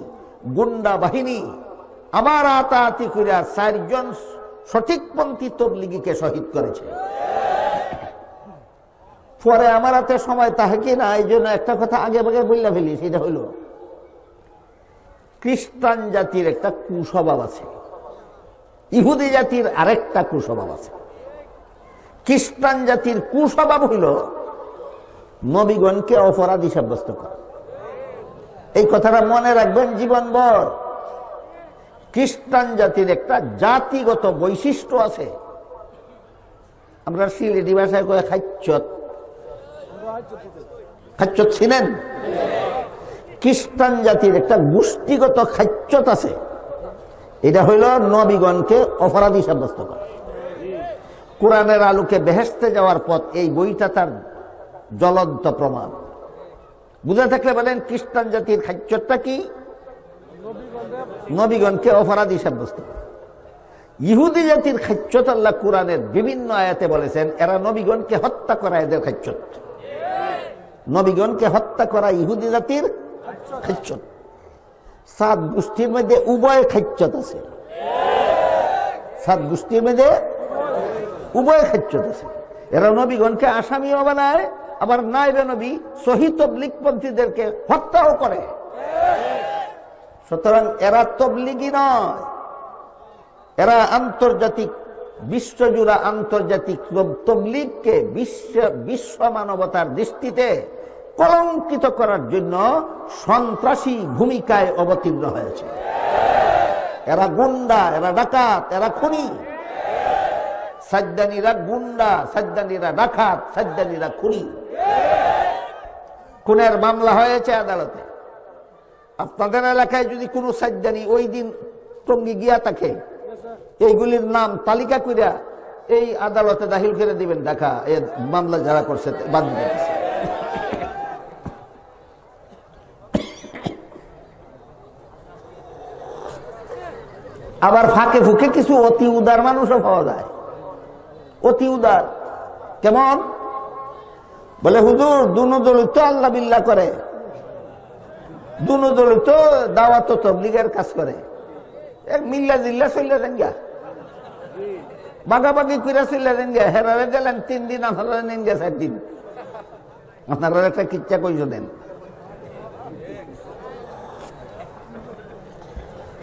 Speaker 1: গুন্ডা বাহিনী আবার আতাআতি করে 4 জন সঠিকপন্থী তবলিগীকে শহীদ করেছে। পরে আমার হাতে সময় তাহে কি না, এই জন্য একটা কথা আগে ভাগে বললে ফেলি, সেটা হইল খ্রিস্টান জাতির একটা কুস্বভাব আছে, ইহুদি জাতির আরেকটা কুস্বভাব আছে। খ্রিস্টান জাতির কুস্বভাব হইল নবীগণকে অপরাধী সাব্যস্ত করা। এই কথাটা মনে রাখবেন জীবনভর। খ্রিস্টান জাতির একটা জাতিগত বৈশিষ্ট্য আছে, আমরা সিলেটি ভাষায় কয়ে খাচ্চত। খাচ্চত ছিলেন? খ্রিস্টান জাতির একটা গোষ্ঠীগত খাচ্চত আছে, এটা হইল নবীগণকে অপরাধী সাব্যস্ত করা। কোরআনের আলোকে বেহেশতে যাওয়ার পথ, এই বইটা তার জ্বলন্ত প্রমাণ। বুঝে থাকলে বলেন খ্রিস্টান জাতির খাচ্চতটা কি? নবীগণকে অপরাধী সাব্যস্ত করা। ইহুদি জাতির খাচ্চত আল্লাহ কোরআনের বিভিন্ন আয়াতে বলেছেন, এরা নবীগণকে হত্যা করা এদের খাচ্চত। নবীগণকে হত্যা করা ইহুদি জাতির খাচ্চত। 7 গোষ্ঠীর মধ্যে উভয় খাচ্চত আছে। 7 গোষ্ঠীর মধ্যে উভয় খাচ্চত আছে। এরা নবীগণকে আসামিও বানায়, আবার নাইবে নবী শহীদ তবলিগপন্থীদেরকে হত্যাও করে। সুতরাং এরা তবলিগী নয়, এরা আন্তর্জাতিক বিশ্বজুড়া আন্তর্জাতিক তবলিগকে বিশ্ব মানবতার দৃষ্টিতে কলঙ্কিত করার জন্য সন্ত্রাসী ভূমিকায় অবতীর্ণ হয়েছে। এরা গুন্ডা, এরা ডাকাত, এরা খুনি। সাজ্জানীরা গুন্ডা, সাজ্জানীরা ডাকাত, সাজ্জানীরা খুনি। খুনের মামলা হয়েছে আদালতে। আপনাদের এলাকায় যদি কোনো সাজ্জানী ওই দিন টঙ্গী গিয়া থাকে, এইগুলির নাম তালিকা করিয়া এই আদালতে দাখিল করে দিবেন, দেখা এই মামলা যারা করছে বাদ দিয়ে। আবার ফাঁকে ফুঁকে কিছু অতি উদার মানুষও পাওয়া যায়। অতি উদার কেমন? বলে হুজুর দুনো দলিত আল্লাহ বিল্লাহ করে, দুনো দলিত দাওয়াত তবলিগের কাজ করে, এক মিল্লা জিল্লা চলে দেন গা, বাগাবাগি করে চলে দেন গা। হেরারে গেলেন 3 দিন, আপনারা নেন গে 4 দিন। আপনারা একটা কিচ্ছা কইস দেন।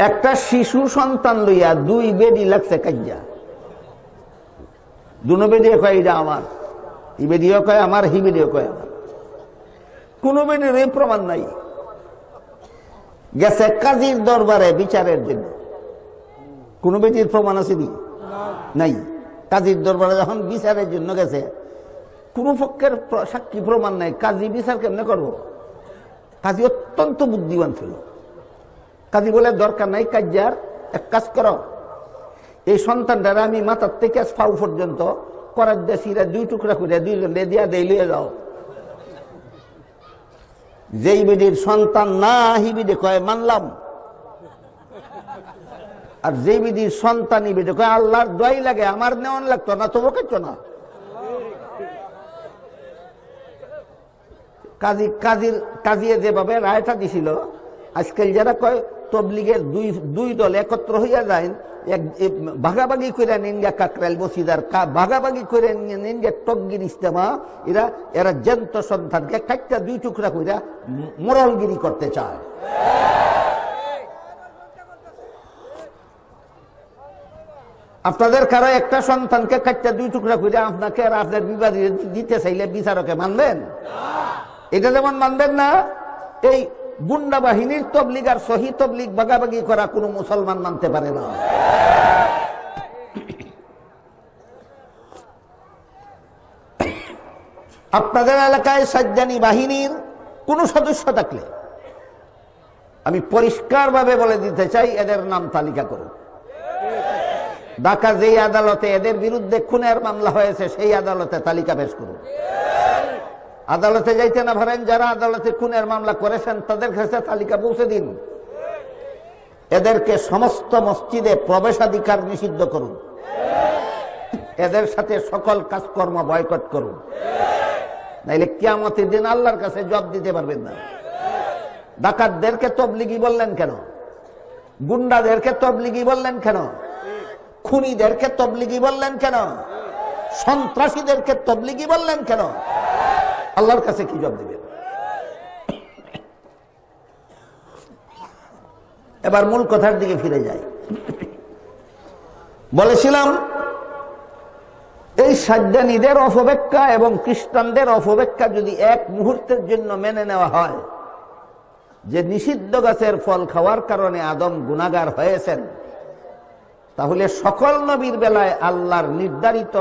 Speaker 1: একটা শিশু সন্তান লইয়া 2 বেডি লাগছে কাজ্জা। দুনো বেডিও কয় এটা আমার, ই বেডিও কয় আমার, হি বেডিও কয় আমার। কোন বেডির এই প্রমাণ নাই। গেছে কাজীর দরবারে বিচারের জন্য, কোন বেডির প্রমাণ আছে নি? নাই। কাজীর দরবারে যখন বিচারের জন্য গেছে, কোন পক্ষের সাক্ষী প্রমাণ নাই, কাজী বিচার কেমনে করবো? কাজী অত্যন্ত বুদ্ধিমান ছিল। কাজী বলে দরকার নাই কাজ্জার, এক কাজ করো, এই সন্তানটারে আমি মাথার থেকে পাউ পর্যন্ত করার দিয়ে 2 টুকরা করে 2 লে দিয়া দিয়ে লিয়ে যাও। যেই বেডির সন্তান না হিবিডে কয় মানলাম, আর যেই বিধির সন্তানই বেটে কয় আল্লাহর দোয়াই লাগে, আমার নেওয়ান লাগতো না, তবু কেছো না। কাজী যেভাবে রায়টা দিছিল, আজকাল যারা কয় তবলিগের দুই দল একত্র হইয়া যায়, ভাগাভাগি করে নিনগা কাকরাইল মসজিদার ভাগাভাগি করে নিনগা টকগির ইস্তেমা, এরা জ্যান্ত সন্তানকে কাটটা দুই টুকরা কইরা মোরলগিরি করতে চায়। আপনাদের কারো একটা সন্তানকে কাটটা দুই টুকরা করে আপনাকে আর আপনার বিবাদ দিতে চাইলে বিচারকে মানবেন? এটা যেমন মানবেন না, এই গুন্ডা বাহিনীর তবলিগ আর সহি তবলিগ ভাগাভাগি করা কোনো মুসলমান মানতে পারে না। আপনাদের এলাকায় সাজ্জানি বাহিনীর কোন সদস্য থাকলে আমি পরিষ্কারভাবে বলে দিতে চাই, এদের নাম তালিকা করুন। ঢাকা যেই আদালতে এদের বিরুদ্ধে খুনের মামলা হয়েছে সেই আদালতে তালিকা পেশ করুন। আদালতে যাইতে না পারেন যারা আদালতে খুনের মামলা করেছেন, তাদের কাছে তালিকা পৌঁছে দিন। এদেরকে সমস্ত মসজিদে প্রবেশাধিকার নিষিদ্ধ করুন। এদের সাথে সকল কাজকর্ম বয়কট করুন, নাইলে কিয়ামতের দিন আল্লাহর কাছে জবাব দিতে পারবেন না। ডাকাতদেরকে তবলিগি বললেন কেন? গুন্ডাদেরকে তবলিগি বললেন কেন? খুনিদেরকে তবলিগি বললেন কেন? সন্ত্রাসীদেরকে তবলিগি বললেন কেন? আল্লাহর কাছে কি জবাব দিবেন? এবার মূল কথার দিকে ফিরে যাই। বলেছিলাম এই সাজ্জানীদের অপব্যাখ্যা এবং খ্রিস্টানদের অপব্যাখ্যা যদি এক মুহূর্তের জন্য মেনে নেওয়া হয় যে নিষিদ্ধ গাছের ফল খাওয়ার কারণে আদম গুনাহগার হয়েছেন, তাহলে সকল নবীর বেলায় আল্লাহর নির্ধারিত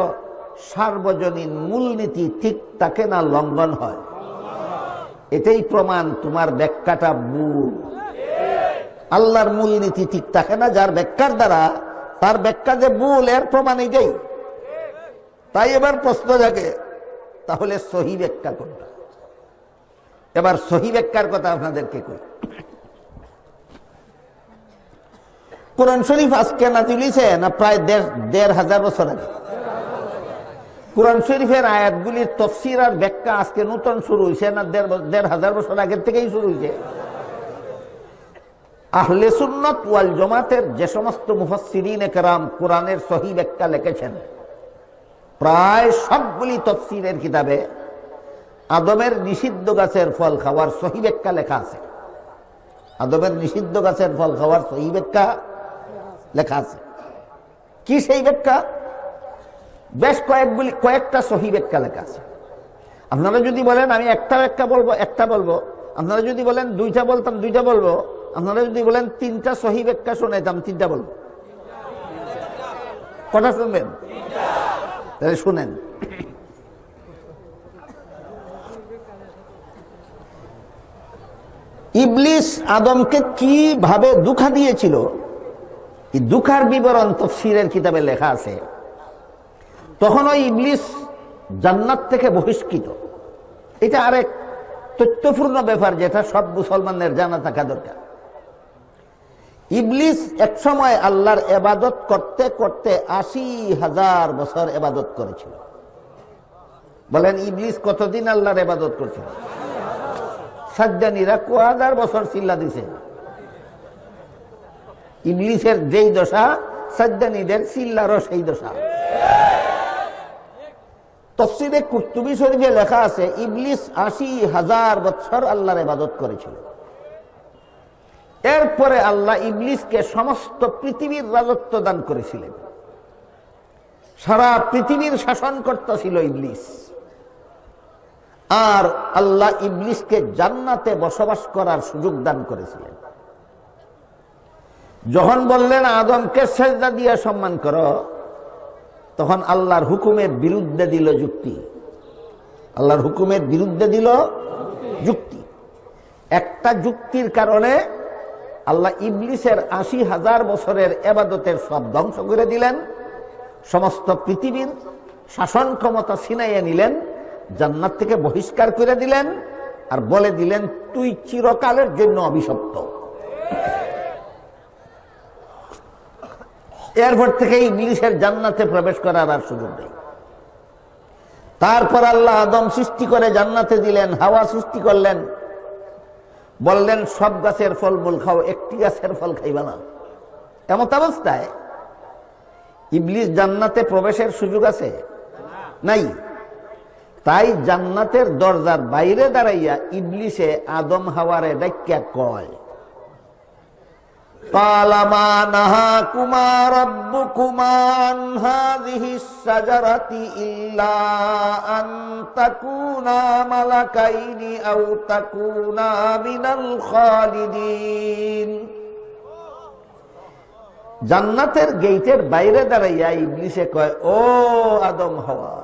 Speaker 1: সার্বজনীন মূলনীতি ঠিক থাকে না, লঙ্ঘন হয়। এটাই প্রমাণ তোমার ব্যাখ্যাটা ভুল। আল্লাহর মূলনীতি ঠিক থাকে না, যার ব্যাখ্যার দ্বারা তার ব্যাখ্যা যে ভুল, এর প্রমাণ এটাই। তাই এবার প্রশ্ন জাগে, তাহলে সহি ব্যাখ্যা কোনটা? এবার সহি ব্যাখ্যার কথা আপনাদেরকে কই। কোরআন শরীফ আজকে নাযিল হইছে না প্রায় ১,৫০০ বছর আগে? কোরআন শরীফের আয়াতগুলির তাফসীর আর ব্যাখ্যা আজকে নতুন শুরু হয়েছে না ১,৫০০ বছর আগের থেকেই শুরু হয়েছে? আহলে সুন্নাত ওয়াল জামাতের যে সমস্ত মুফাসসিরিনে কেরাম কোরআনের সহি ব্যাখ্যা লিখেছেন, প্রায় সবগুলি তাফসীরের কিতাবে আদমের নিষিদ্ধ গাছের ফল খাওয়ার সহি ব্যাখ্যা লেখা আছে। আদমের নিষিদ্ধ গাছের ফল খাওয়ার সহি ব্যাখ্যা লেখা আছে। কি সেই ব্যাখ্যা? বেশ কয়েকটা সহি ব্যাখ্যা লেখা আছে। আপনারা যদি বলেন আমি একটা ব্যাখ্যা বলবো, একটা বলবো। আপনারা যদি বলেন দুইটা বলতাম, দুইটা বলবো। আপনারা যদি বলেন তিনটা সহি ব্যাখ্যা শোনাইতাম, তিনটা বলবো। কটা শুনবেন? তাহলে শুনেন। ইবলিস আদমকে কিভাবে ধোঁকা দিয়েছিল, এই ধোঁকার বিবরণ তাফসীরের কিতাবে লেখা আছে। তখন ওই ইবলিস জান্নাত থেকে বহিষ্কৃত। এটা আরেক তথ্যপূর্ণ ব্যাপার, যেটা সব মুসলমানের জানা থাকা দরকার। ইবলিস এক সময় আল্লাহর ইবাদত করতে করতে ৮০,০০০ বছর ইবাদত করেছিল। বলেন ইবলিস কতদিন আল্লাহর ইবাদত করছিল? সাজ্জানীরা ১,০০০ বছর চিল্লা দিছে। ইবলিসের যেই দশা, সাজ্জানীদের চিল্লারও সেই দশা। তাফসীরে কুরতুবী শরীফে লেখা আছে ইবলিস ৮০,০০০ বছর আল্লাহর ইবাদত করেছিল। এরপরে আল্লাহ ইবলিসকে সমস্ত পৃথিবীর রাজত্ব দান করেছিলেন। সারা পৃথিবীর শাসনকর্তা ছিল ইবলিস। আর আল্লাহ ইবলিসকে জান্নাতে বসবাস করার সুযোগ দান করেছিলেন। যখন বললেন আদমকে সেজদা দিয়ে সম্মান করো, তখন আল্লাহর হুকুমের বিরুদ্ধে দিল যুক্তি। আল্লাহর হুকুমের বিরুদ্ধে দিল যুক্তি। একটা যুক্তির কারণে আল্লাহ ইবলিসের ৮০,০০০ বছরের ইবাদতের সব ধ্বংস করে দিলেন, সমস্ত পৃথিবীর শাসন ক্ষমতা ছিনাইয়ে নিলেন, জান্নাত থেকে বহিষ্কার করে দিলেন। আর বলে দিলেন তুই চিরকালের জন্য অভিশপ্ত। এরপর থেকে ইবলিসের জান্নাতে প্রবেশ করার আর সুযোগ নেই। তারপর আল্লাহ আদম সৃষ্টি করে জান্নাতে দিলেন, হাওয়া সৃষ্টি করলেন, বললেন সব গাছের ফলমূল খাও, একটি গাছের ফল খাইবা না। এমন অবস্থায় ইবলিস জান্নাতে প্রবেশের সুযোগ আছে? নাই। তাই জান্নাতের দরজার বাইরে দাঁড়াইয়া ইবলিসে আদম হাওয়ারে ডাক্কা কয়, قال ما نهاكما ربكما عن هذه الشجرة إلا أن تكونا ملكين أو تكونا من الخالدين। জান্নাতের গেটের বাইরে দাঁড়াইয়া ইবলিসে কয়, ও আদম হাওয়া,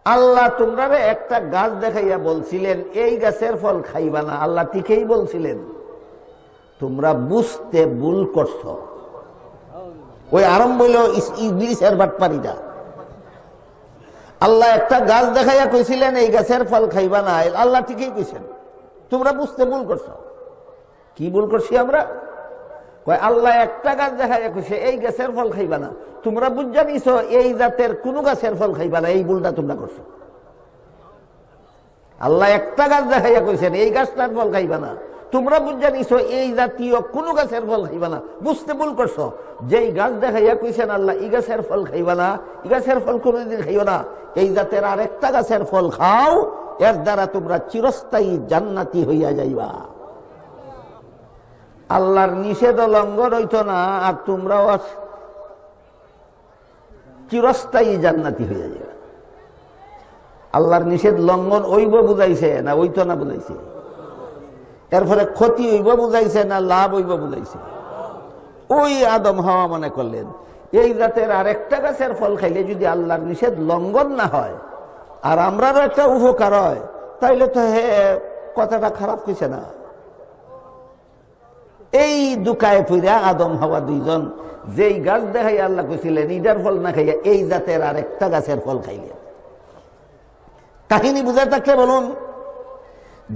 Speaker 1: আল্লাহ তোমরা একটা গাছ দেখাইয়া বলছিলেন এই গাছের ফল খাইবা না, আল্লাহ ঠিকই বলছিলেন, তোমরা বুঝতে ভুল করছো। ওই আরম্ভ হইল ইবলিসের বাটপারিটা। আল্লাহ একটা গাছ দেখাইয়া কইছিলেন এই গাছের ফল খাইবা না, আল্লাহ ঠিকই কইছেন, তোমরা বুঝতে ভুল করছো। কি ভুল করছি আমরা? কয় আল্লাহ একটা গাছ দেখাইয়া কইছে এই গাছের ফল খাইবা না, তোমরা বুঝা নিছো এই জাতের কোন গাছের ফল খাইবা না, এই ভুলটা তোমরা করছো। আল্লাহ একটা গাছ দেখাইয়া কইছেন এই গাছটার ফল খাইবা না, তোমরা বুঝা নিছো এই জাতীয় কোন গাছের ফল খাইবা না, বুঝতে ভুল করছো। যেই গাছ দেখাইয়া কইছেন আল্লাহ এই গাছের ফল খাইবা না, এই গাছের ফল কোনদিন খাইও না, এই জাতের আর একটা গাছের ফল খাও, এর দ্বারা তোমরা চিরস্থায়ী জান্নাতি হইয়া যাইবা। আল্লাহর নিষেধ লঙ্ঘন হইতো না, আর তোমরাও চিরস্থায়ী জান্নাতি হইয়া যাইবা। আল্লাহর নিষেধ লঙ্ঘন হইব বুঝাইছে না হইতো না বুঝাইছে? এরপরে ক্ষতি হইব বুঝাইছে না লাভ হইব বুঝাইছে? ওই আদম হাওয়া মনে করলেন এই জাতের আরেকটা গাছের ফল খাইলে যদি আল্লাহর নিষেধ লঙ্ঘন না হয় আর আমরারও একটা উপকার হয়, তাইলে তো হে কথাটা খারাপ কইছে না। এই দুকায় ফিরা আদম হাওয়া দুইজন যেই গাছ দেখাই আল্লাহ কইছিলেন ইটার ফল না খাইয়া এই জাতের আরেকটা গাছের ফল খাইলেন। কাহিনী বুঝে থাকলে বলুন,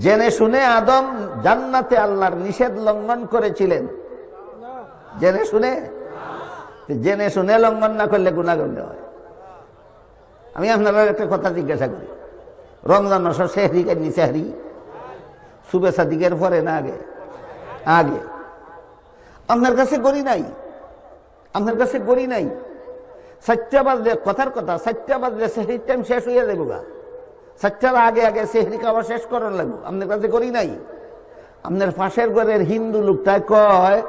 Speaker 1: জেনে শুনে আদম জান্নাতে আল্লাহর নিষেধ লঙ্ঘন করেছিলেন? জেনে শুনে? জেনে শুনে লঙ্ঘন না করলে গুনাহ করলে হয়। আমি আপনারা একটা কথা জিজ্ঞাসা করি, রমজান মাসের সেহরি কান্নি সেহরি সুবে সাদিকের পরে না আগে? আগে। আপনার কাছে গড়ি নাই, আপনার কাছে গড়ি নাই। 7টা বাজলে, কথার কথা, 7টা বাজলে সেহরির টাইম শেষ হইয়া যাবো গা, 7টার আগে আগে সেহরি খাওয়া শেষ করার লাগবো। আপনার কাছে গড়ি নাই। আপনার পাশের ঘরের হিন্দু লোকটায় কয়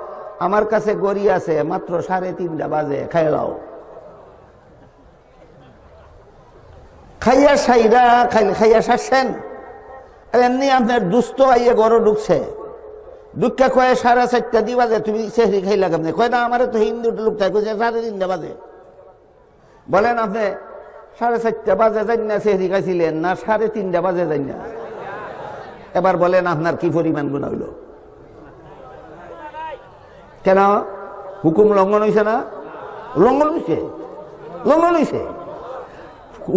Speaker 1: আমার কাছে গড়ি আছে, মাত্র 3:30 বাজে, খাইলাও। খাইয়া সাইরা খাইয়া সারছেন, এমনি আপনার দুস্থ আইয়া গড় ঢুকছে, দুঃখা কয়ে 4:30 বাজে তুমি সেহরি খাইলা কেমনে? কয় না আমার তো হিন্দু লোকটাই কইছে 3:30 বাজে। বলেন আপনি 4:30 বাজে যাই না সেহরি খাইছিলেন না 3:30 বাজে যাই না? এবার বলেন আপনার কি পরিমাণ গুনাহ হইল? কেন? হুকুম লঙ্ঘন হয়েছে না? লঙ্ঘন হয়েছে, লঙ্ঘন হয়েছে।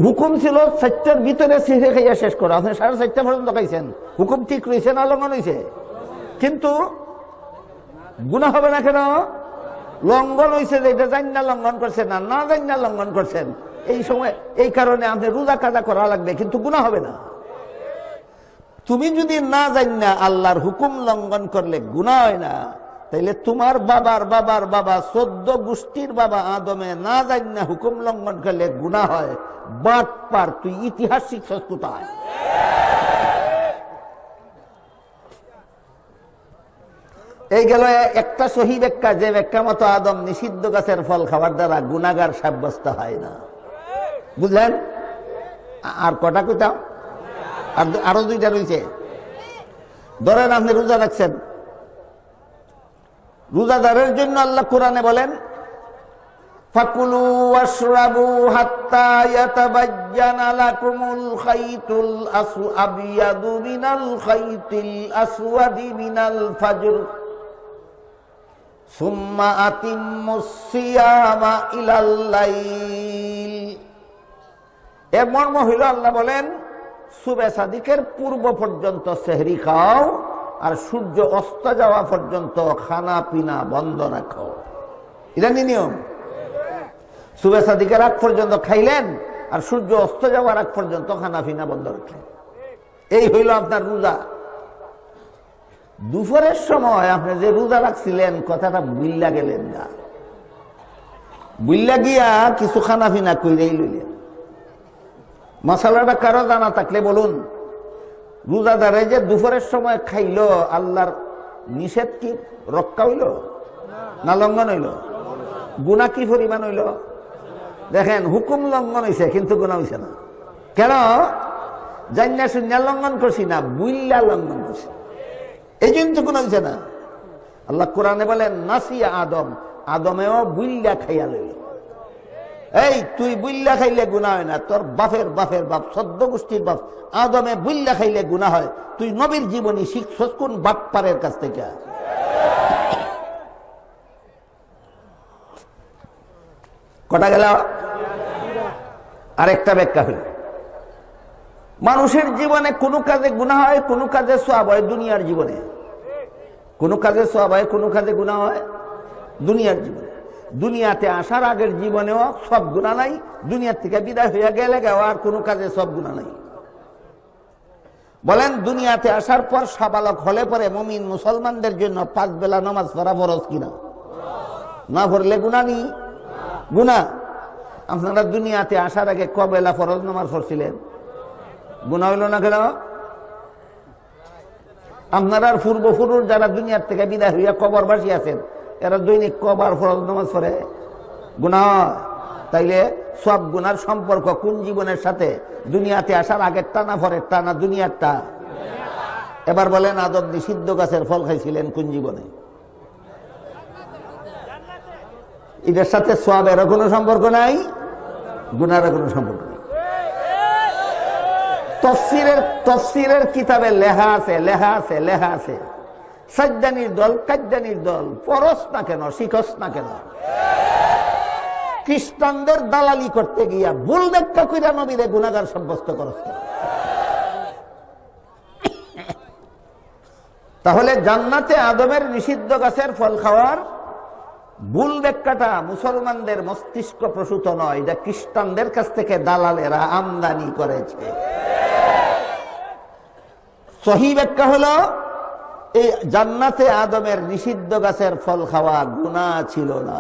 Speaker 1: হুকুম ছিল 4টার ভিতরে সেহরি খাইয়া শেষ করো, আপনি 4:30 পর্যন্ত খাইছেন, হুকুম ঠিক রয়েছে না লঙ্ঘন হয়েছে? কিন্তু গুনাহ হবে না কেন? লঙ্ঘন হয়েছে যে এটা জান না লঙ্ঘন করছেন না, না জান না লঙ্ঘন করছেন। এই সময় এই কারণে আপনি রোজা কাজা করা লাগবে, কিন্তু গুনাহ হবে না। তুমি যদি না জান না আল্লাহর হুকুম লঙ্ঘন করলে গুনাহ হয় না, তাইলে তোমার বাবার বাবার বাবা 14 গোষ্ঠীর বাবা আদমে না জান না হুকুম লঙ্ঘন করলে গুনাহ হয়। বাটপার তুই ইতিহাস শিখছস কোথায়? এই গেল একটা সহি ব্যাখ্যা, যে ব্যাখ্যা মতো আদম নিষিদ্ধ গাছের ফল খাবার দ্বারা গুনাহগার সাব্যস্ত হয় না। বুঝলেন? আর কটা কইতাম? আরো 2টা রয়েছে। ধরেন আপনি রোজা রাখছেন, রোজাদারের জন্য আল্লাহ কোরআনে বলেন ফাকুলু ওয়াশরাবু হাত্তা ইয়াতাবায়্যানা লাকুমুল খাইতুল আবয়াদু মিনাল খাইতিল আসওয়াদি মিনাল ফাজর সুম্মা আতিম্মুস সিয়ামা ইলাল লাইল। এর মর্ম হইল আল্লাহ বলেন সুবে সাদিকের পূর্ব পর্যন্ত সেহরি খাও, আর সূর্য অস্ত যাওয়া পর্যন্ত খানা পিনা বন্ধ রাখো। এটা নিয়ম। সুবে সাদিকের আগ পর্যন্ত খাইলেন, আর সূর্য অস্ত যাওয়ার আগ পর্যন্ত খানা পিনা বন্ধ রাখলেন। এই হইল আপনার রোজা। দুপুরের সময় আপনি যে রোজা রাখছিলেন কথাটা বুইল্লা গেলেন না, বুইল্লা গিয়া কিছু খানা পিনা কইরেই লইলেন। মশালাটা কারো জানা থাকলে বলুন। রোজাদারে যে দুপুরের সময় খাইল, আল্লাহর নিষেধ কি রক্ষা হইল না লঙ্ঘন হইল? গুনাহ কি পরিমাণ হইল? দেখেন, হুকুম লঙ্ঘন হয়েছে কিন্তু গুনাহ হইছে না। কেন? জান্না শুনিয়া লঙ্ঘন করছি না, বুইল্লা লঙ্ঘন করছি, এই জন্য তো গুনাহ হইছে না। আল্লাহ কোরআনে বলেন নাসিয়া আদম, আদমেও বুইল্লা খাইয়া লইল। এই তুই বুইল্লা খাইলে গুনাহ হয় না, তোর বাপের বাপের বাপ, সদ্য গোষ্ঠীর বাপ আদমে বুইল্লা খাইলে গুনাহ হয়। তুই নবীর জীবনী শিখছস কোন বাটপারের কাছ থেকে? কটা গেল? আরেকটা ব্যাখ্যা হইল, মানুষের জীবনে কোনো কাজে গুনাহ হয়, কোনো কাজে সওয়াব হয়। দুনিয়ার জীবনে কোনো কাজে সওয়াব হয়, কোনো কাজে গুনাহ হয় দুনিয়ার জীবনে। দুনিয়াতে আসার আগের জীবনেও সব গুনাহ নাই, দুনিয়ার থেকে বিদায় হইয়া গেলে আর কোনো কাজে সব গুনাহ নাই। বলেন, দুনিয়াতে আসার পর সাবালক হলে পরে মুমিন মুসলমানদের জন্য 5 বেলা নামাজ পড়া ফরজ কিনা? না পড়লে গুনাহ নেই? গুনাহ। আপনারা দুনিয়াতে আসার আগে কবেলা ফরজ নামাজ পড়ছিলেন? গুনাহ হইল না কেন? আপনারা পূর্বপুরুষ যারা দুনিয়ার থেকে বিদায় হইয়া কবরবাসী আছেন, এরা দৈনিক কবার ফরজ নামাজ পড়ে? গুনাহ। তাইলে সব গুনার সম্পর্ক কোন জীবনের সাথে? দুনিয়াতে আসার আগেরটা না পরেরটা না দুনিয়ারটা? এবার বলেন, আদম নিষিদ্ধ গাছের ফল খাইছিলেন কোন জীবনে? এটার সাথে সওয়াবের কোনো সম্পর্ক নাই, গুনার কোনো সম্পর্ক নেই। তফসিরের কিতাবে লেখা আছে সাজ্জানির দল কাজ্জানির দল পরশ না কেন, শিখস না কেন? খ্রিস্টানদের দালালি করতে গিয়া ভুল ব্যাখ্যা কইরা নবীরে গুনাহগার সাব্যস্ত করস। তাহলে জান্নাতে আদমের নিষিদ্ধ গাছের ফল খাওয়ার ভুল ব্যাখ্যাটা মুসলমানদের মস্তিষ্ক প্রসূত নয়, এটা খ্রিস্টানদের কাছ থেকে দালালেরা আমদানি করেছে। সহি ব্যাখ্যা হলো, এই জান্নাতে আদমের নিষিদ্ধ গাছের ফল খাওয়া গুনাহ ছিল না।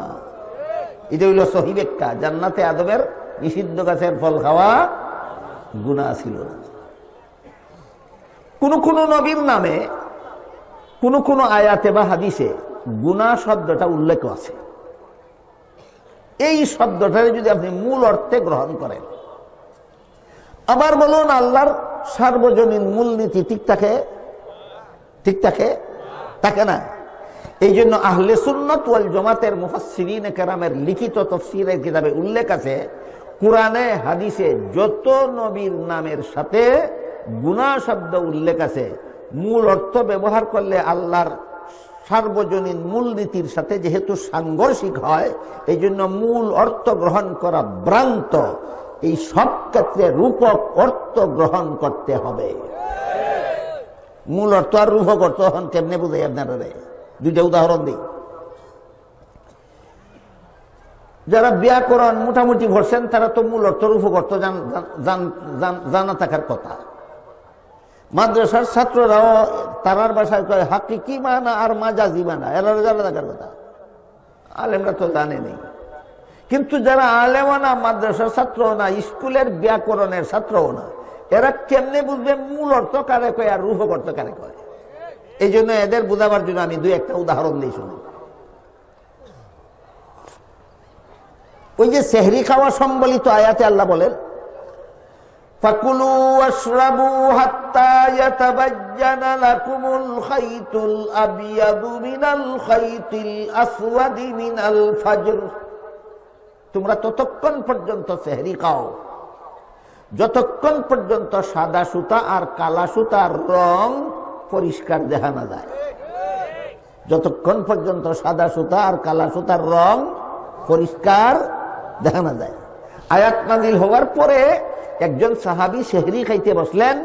Speaker 1: এটা হইল সহি ব্যাখ্যা, জান্নাতে আদমের নিষিদ্ধ গাছের ফল খাওয়া গুনাহ ছিল না। কোন কোন নবীর নামে কোন কোন আয়াতে বা হাদিসে গুনাহ শব্দটা উল্লেখ আছে। এই শব্দটারে যদি আপনি মূল অর্থে গ্রহণ করেন, আবার বলুন আল্লাহর সার্বজনীন মূলনীতি ঠিক থাকে না। এই জন্য আহলে সুন্নাত ওয়াল জামাতের মুফাসসিরিনে কেরামের লিখিত তাফসীরের কিতাবে উল্লেখ আছে, কুরআনে হাদিসে যত নবীর নামের সাথে গুনাহ শব্দ উল্লেখ আছে, মূল অর্থ ব্যবহার করলে আল্লাহর সার্বজনীন মূলনীতির সাথে যেহেতু সাংঘর্ষিক হয়, এই জন্য মূল অর্থ গ্রহণ করা ভ্রান্ত। এই সব ক্ষেত্রে রূপক অর্থ গ্রহণ করতে হবে। মূল অর্থ আর রূপক অর্থ এখন কেমনে বুঝাই আপনারা? দুইটা উদাহরণ দিই। যারা ব্যাকরণ মোটামুটি ভরছেন তারা তো মূল অর্থ রূপক অর্থ জানা থাকার কথা। মাদ্রাসার ছাত্ররাও তারার ভাষায় কয় হাকিকি মানা আর মাজাজি মানা, এরা জানা থাকার কথা। আলেমরা তো জানে নেই। কিন্তু যারা আলেমও না, মাদ্রাসার ছাত্রও না, স্কুলের ব্যাকরণের ছাত্রও না, এরা কেমনে বুঝবে মূল অর্থ কারে কয় আর রূপক অর্থ কারে কয়? এই জন্য এদের বুঝাবার জন্য আমি দুই একটা উদাহরণ দিই, শুনুন। ওই যে সেহরি খাওয়া সম্বলিত আয়াতে আল্লাহ বলেন, ফাকুলু ওয়াশরাবু হাত্তা ইয়াতাবায়্যানা লাকুমুল খাইতুল আবয়াদু মিনাল খাইতিল আসওয়াদি মিনাল ফাজর। তোমরা ততক্ষণ পর্যন্ত সেহরি খাও যতক্ষণ পর্যন্ত সাদা সুতা আর কালা সুতার রং পরিষ্কার দেখা না যায়। যতক্ষণ পর্যন্ত সাদা সুতা আর কালা সুতার রং পরিষ্কার দেখা না যায়। আয়াত নাযিল হওয়ার পরে একজন সাহাবী সেহরি খাইতে বসলেন,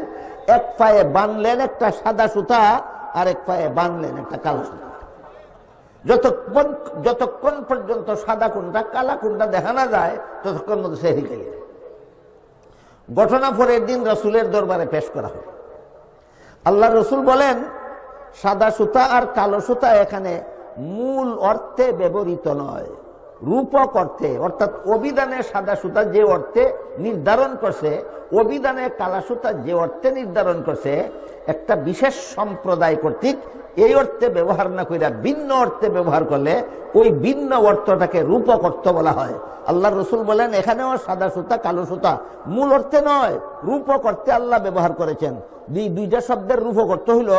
Speaker 1: এক পায়ে বানলেন একটা সাদা সুতা, আর এক পায়ে বানলেন একটা কালো সুতা। যতক্ষণ পর্যন্ত সাদা কোনটা কালা কোনটা দেখা না যায় ততক্ষণ মধ্যে সেহরি খাইলেন। ঘটনা পরের দিন রসুলের দরবারে পেশ করা হয়। আল্লাহ রসুল বলেন, সাদা সুতা আর কালো সুতা এখানে মূল অর্থে ব্যবহৃত নয়, রূপক অর্থে, অর্থাৎ অভিধানে সাদা সুতা যে অর্থে নির্ধারণ করছে, অভিধানে কালা সুতা যে অর্থে নির্ধারণ করছে, একটা বিশেষ সম্প্রদায় কর্তৃক এই অর্থে ব্যবহার না করে ভিন্ন অর্থে ব্যবহার করলে ওই ভিন্ন অর্থটাকে রূপক অর্থ বলা হয়। আল্লাহ রসুল বলেন, এখানেও সাদা সুতা কালো সুতা মূল অর্থে নয়, রূপক অর্থে আল্লাহ ব্যবহার করেছেন। দুইটা শব্দের রূপক অর্থ হইল,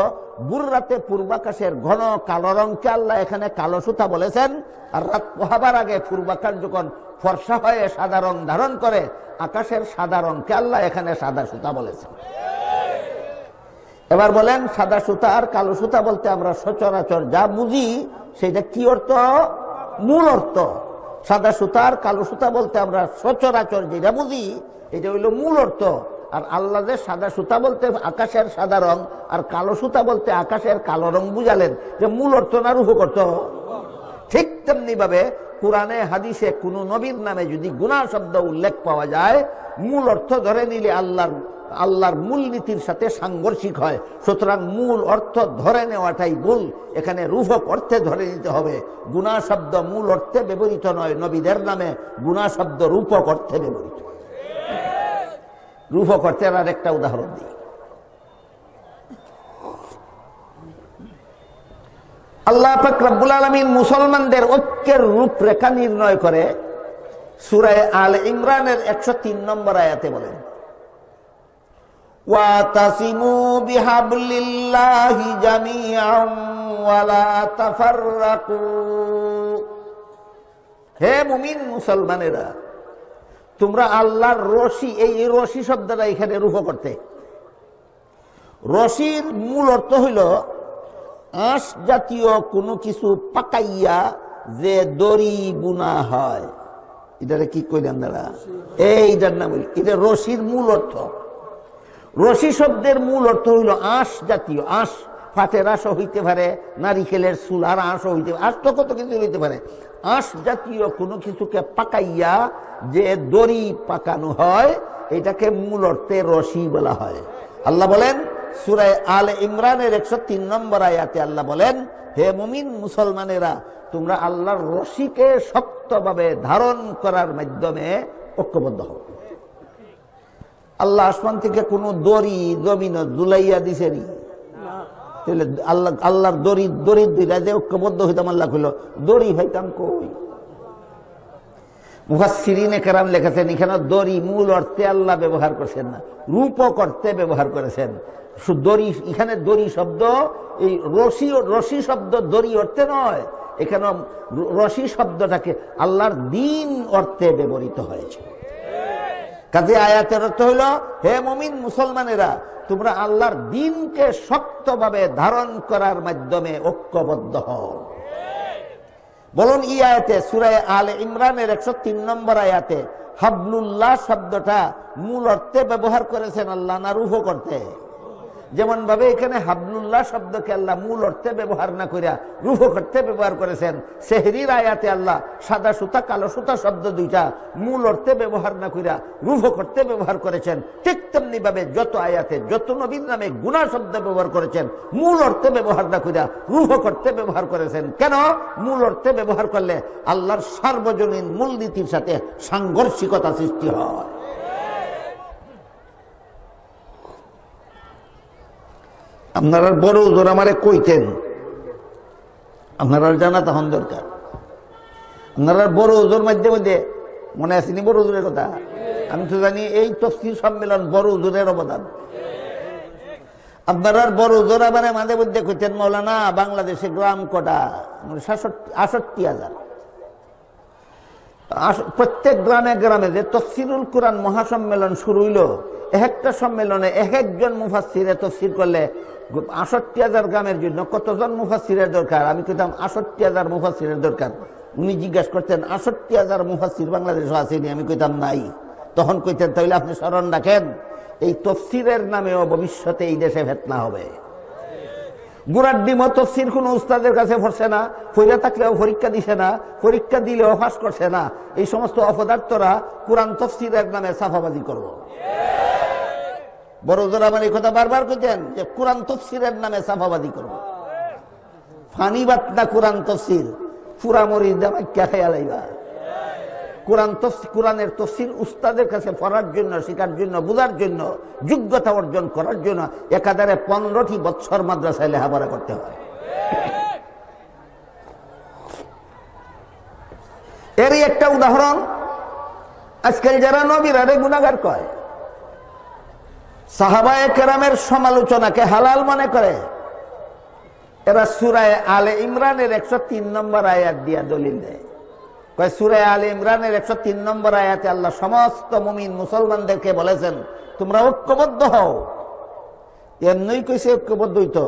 Speaker 1: বুররাতে পূর্বাকাশের ঘন কালো রঙকে আল্লাহ এখানে কালো সুতা বলেছেন, আর রাত পোহাবার আগে পূর্বাকাশ যখন ফর্সা হয়ে সাদা রং ধারণ করে, আকাশের সাদা রঙকে আল্লাহ এখানে সাদা সুতা বলেছেন। এবার বলেন, সাদা সুতা আর কালো সুতা বলতে আমরা সচরাচর যা বুঝি সেটা কি অর্থ? মূল অর্থ। সাদা সুতা আর কালো সুতা বলতে আমরা সচরাচর যেটা বুঝি এটা হইল মূল অর্থ। আর আল্লাহ যে সাদা সুতা বলতে আকাশের সাদা রং আর কালো সুতা বলতে আকাশের কালো রং বুঝালেন, যে মূল অর্থ না রূপক অর্থ? ঠিক তেমনি ভাবে কুরআনে হাদিসে কোন নবীর নামে যদি গুনাহ শব্দ উল্লেখ পাওয়া যায়, মূল অর্থ ধরে নিলে আল্লাহর মূলনীতির সাথে সাংঘর্ষিক হয়। সুতরাং মূল অর্থ ধরে নেওয়াটাই ভুল, এখানে রূপক অর্থে ধরে নিতে হবে। গুনাহ শব্দ মূল অর্থে ব্যবহৃত নয়, নবীদের নামে গুনাহ শব্দ রূপক অর্থে ব্যবহৃত। রূপক অর্থের আর একটা উদাহরণ দিই। আল্লাহ পাক রব্বুল আলামিন মুসলমানদের ঐক্যের রূপরেখা নির্ণয় করে সূরা আলে ইমরানের 103 নম্বর আয়াতে বলেন, ওয়াতাসিমু বিহাবলিল্লাহি জামিআন ওয়ালা তাফাররাকু। হে মুমিন মুসলমানেরা, তোমরা আল্লাহর রশি, এই রশি শব্দটা এখানে রূপক অর্থে। রশির মূল অর্থ হইল আঁশ জাতীয় কোনো কিছু পাকাইয়া যে দড়ি বুনা হয়, এটারে কি কইলেন দাদা? এইটার নাম হইল, এটা রশির মূল অর্থ। রশি শব্দের মূল অর্থ হইল আঁশ জাতীয়। আঁশ ফাটের আঁশও হইতে পারে, নারিকেলের চুলার আঁশও হইতে পারে, আঁশ তো কত কিছু হইতে পারে। আঁশ জাতীয় কোনো কিছুকে পাকাইয়া যে দড়ি পাকানো হয়, এটাকে মূল অর্থে রশি বলা হয়। আল্লাহ বলেন সূরা আলে ইমরানের 103 নম্বর আয়াতে আল্লাহ বলেন, হে মুমিন মুসলমানেরা, তোমরা আল্লাহর রশিকে শক্তভাবে ধারণ করার মাধ্যমে ঐক্যবদ্ধ হও। আল্লাহ আসমান থেকে কোনো দড়ি জমিন দুলাইয়া দিছেনি? তাহলে আল্লাহর দড়ি দিলা যে ঐক্যবদ্ধ হইতাম, আল্লাহ কইল দড়ি হইতাম কই? মুফাসসিরিনে কেরাম লিখেছেন, এখানে দড়ি মূল অর্থে আল্লাহ ব্যবহার করছেন না, রূপক অর্থে ব্যবহার করেছেন। দড়ি, এখানে দড়ি শব্দ, এই রশি শব্দ দড়ি অর্থে নয়, এখানে রশি শব্দটাকে আল্লাহর দ্বীন অর্থে ব্যবহৃত হয়েছে। কাজে আয়াতের অর্থ হইল, হে মুমিন মুসলমানেরা, তোমরা আল্লাহর দ্বীনকে শক্তভাবে ধারণ করার মাধ্যমে ঐক্যবদ্ধ হও। বলুন, এই আয়াতে সূরা আলে ইমরানের 103 নম্বর আয়াতে হাবলুল্লাহ শব্দটা মূল অর্থে ব্যবহার করেছেন আল্লাহ না রূপক অর্থে? যেমন ভাবে এখানে হাবলুল্লাহ শব্দকে আল্লাহ মূল অর্থে ব্যবহার না করিয়া রূপক অর্থে ব্যবহার করেছেন। সেহরির আয়াতে আল্লাহ সাদা সুতা কালো সুতা শব্দ দুইটা মূল অর্থে ব্যবহার না করিয়া রূপক অর্থে ব্যবহার করেছেন। ঠিক তেমনি ভাবে যত আয়াতে যত নবীর নামে গুনাহ শব্দ ব্যবহার করেছেন, মূল অর্থে ব্যবহার না করিয়া রূপক অর্থে ব্যবহার করেছেন। কেন? মূল অর্থে ব্যবহার করলে আল্লাহর সার্বজনীন মূলনীতির সাথে সাংঘর্ষিকতা সৃষ্টি হয়। আপনারা বড় হুজুর আমারে কইতেন, আপনারা জানা তখন দরকার। আপনারা বড় হুজুর মধ্যে মধ্যে মনে আসেনি বড় হুজুরের কথা? আমি তো জানি এই তাফসীর সম্মেলন বড় হুজুরের অবদান। আপনারা বড় হুজুর মানে মাঝে মধ্যে কইতেন, মৌলানা বাংলাদেশে গ্রাম কটা? 68,000। প্রত্যেক গ্রামে গ্রামে যে তাফসীরুল কুরআন মহাসম্মেলন শুরু হইল, একটা সম্মেলনে এক একজন মুফাসসিরে তাফসীর করলে 68,000 গ্রামের জন্য কতজন মুফাসসিরের দরকার? আমি কইতাম 68,000 মুফাসসিরের দরকার। উনি জিজ্ঞাসা করতেন 68,000 মুফাসসির বাংলাদেশে আসেনি? আমি কইতাম নাই। তখন কইতেন তাইলে আপনি স্মরণ রাখেন এই তফসিরের নামেও ভবিষ্যতে এই দেশে ফিতনা হবে। গুড়ার ডিমও তফসির কোন উস্তাদের কাছে পড়ছে না, পড়ে থাকলেও পরীক্ষা দিছে না, পরীক্ষা দিলেও পাস করছে না। এই সমস্ত অপদার্থরা কোরআন তফসিরের নামে সাফাবাজি করব। বড় জোর আমার এই কথা বারবার কইতেন যে কোরআন তফসিরের নামে সাফাবাজি করব। ফানিবাত না কোরআন তফসির, পুরা মরিচ দামাইকা খেয়া লাইবা। কোরআনের তফসির উস্তাদের কাছে পড়ার জন্য, শেখার জন্য, বোঝার জন্য, যোগ্যতা অর্জন করার জন্য একাধারে 15টি বছর মাদ্রাসায় লেখাপড়া করতে হয়। এরই একটা উদাহরণ, আজকাল যারা নবীর আরে গুনাহগার কয়, সাহাবায়ে কেরামের সমালোচনাকে হালাল মনে করে, এরা সূরা আলে ইমরানের 103 নম্বর আয়াত দিয়া দলিল দেয়। সূরা আলে ইমরানের 103 নম্বর আয়াতে আল্লাহ সমস্ত মুমিন মুসলমানদেরকে বলেছেন তোমরা ঐক্যবদ্ধ হও। এমনি কইছে ঐক্যবদ্ধ হইতো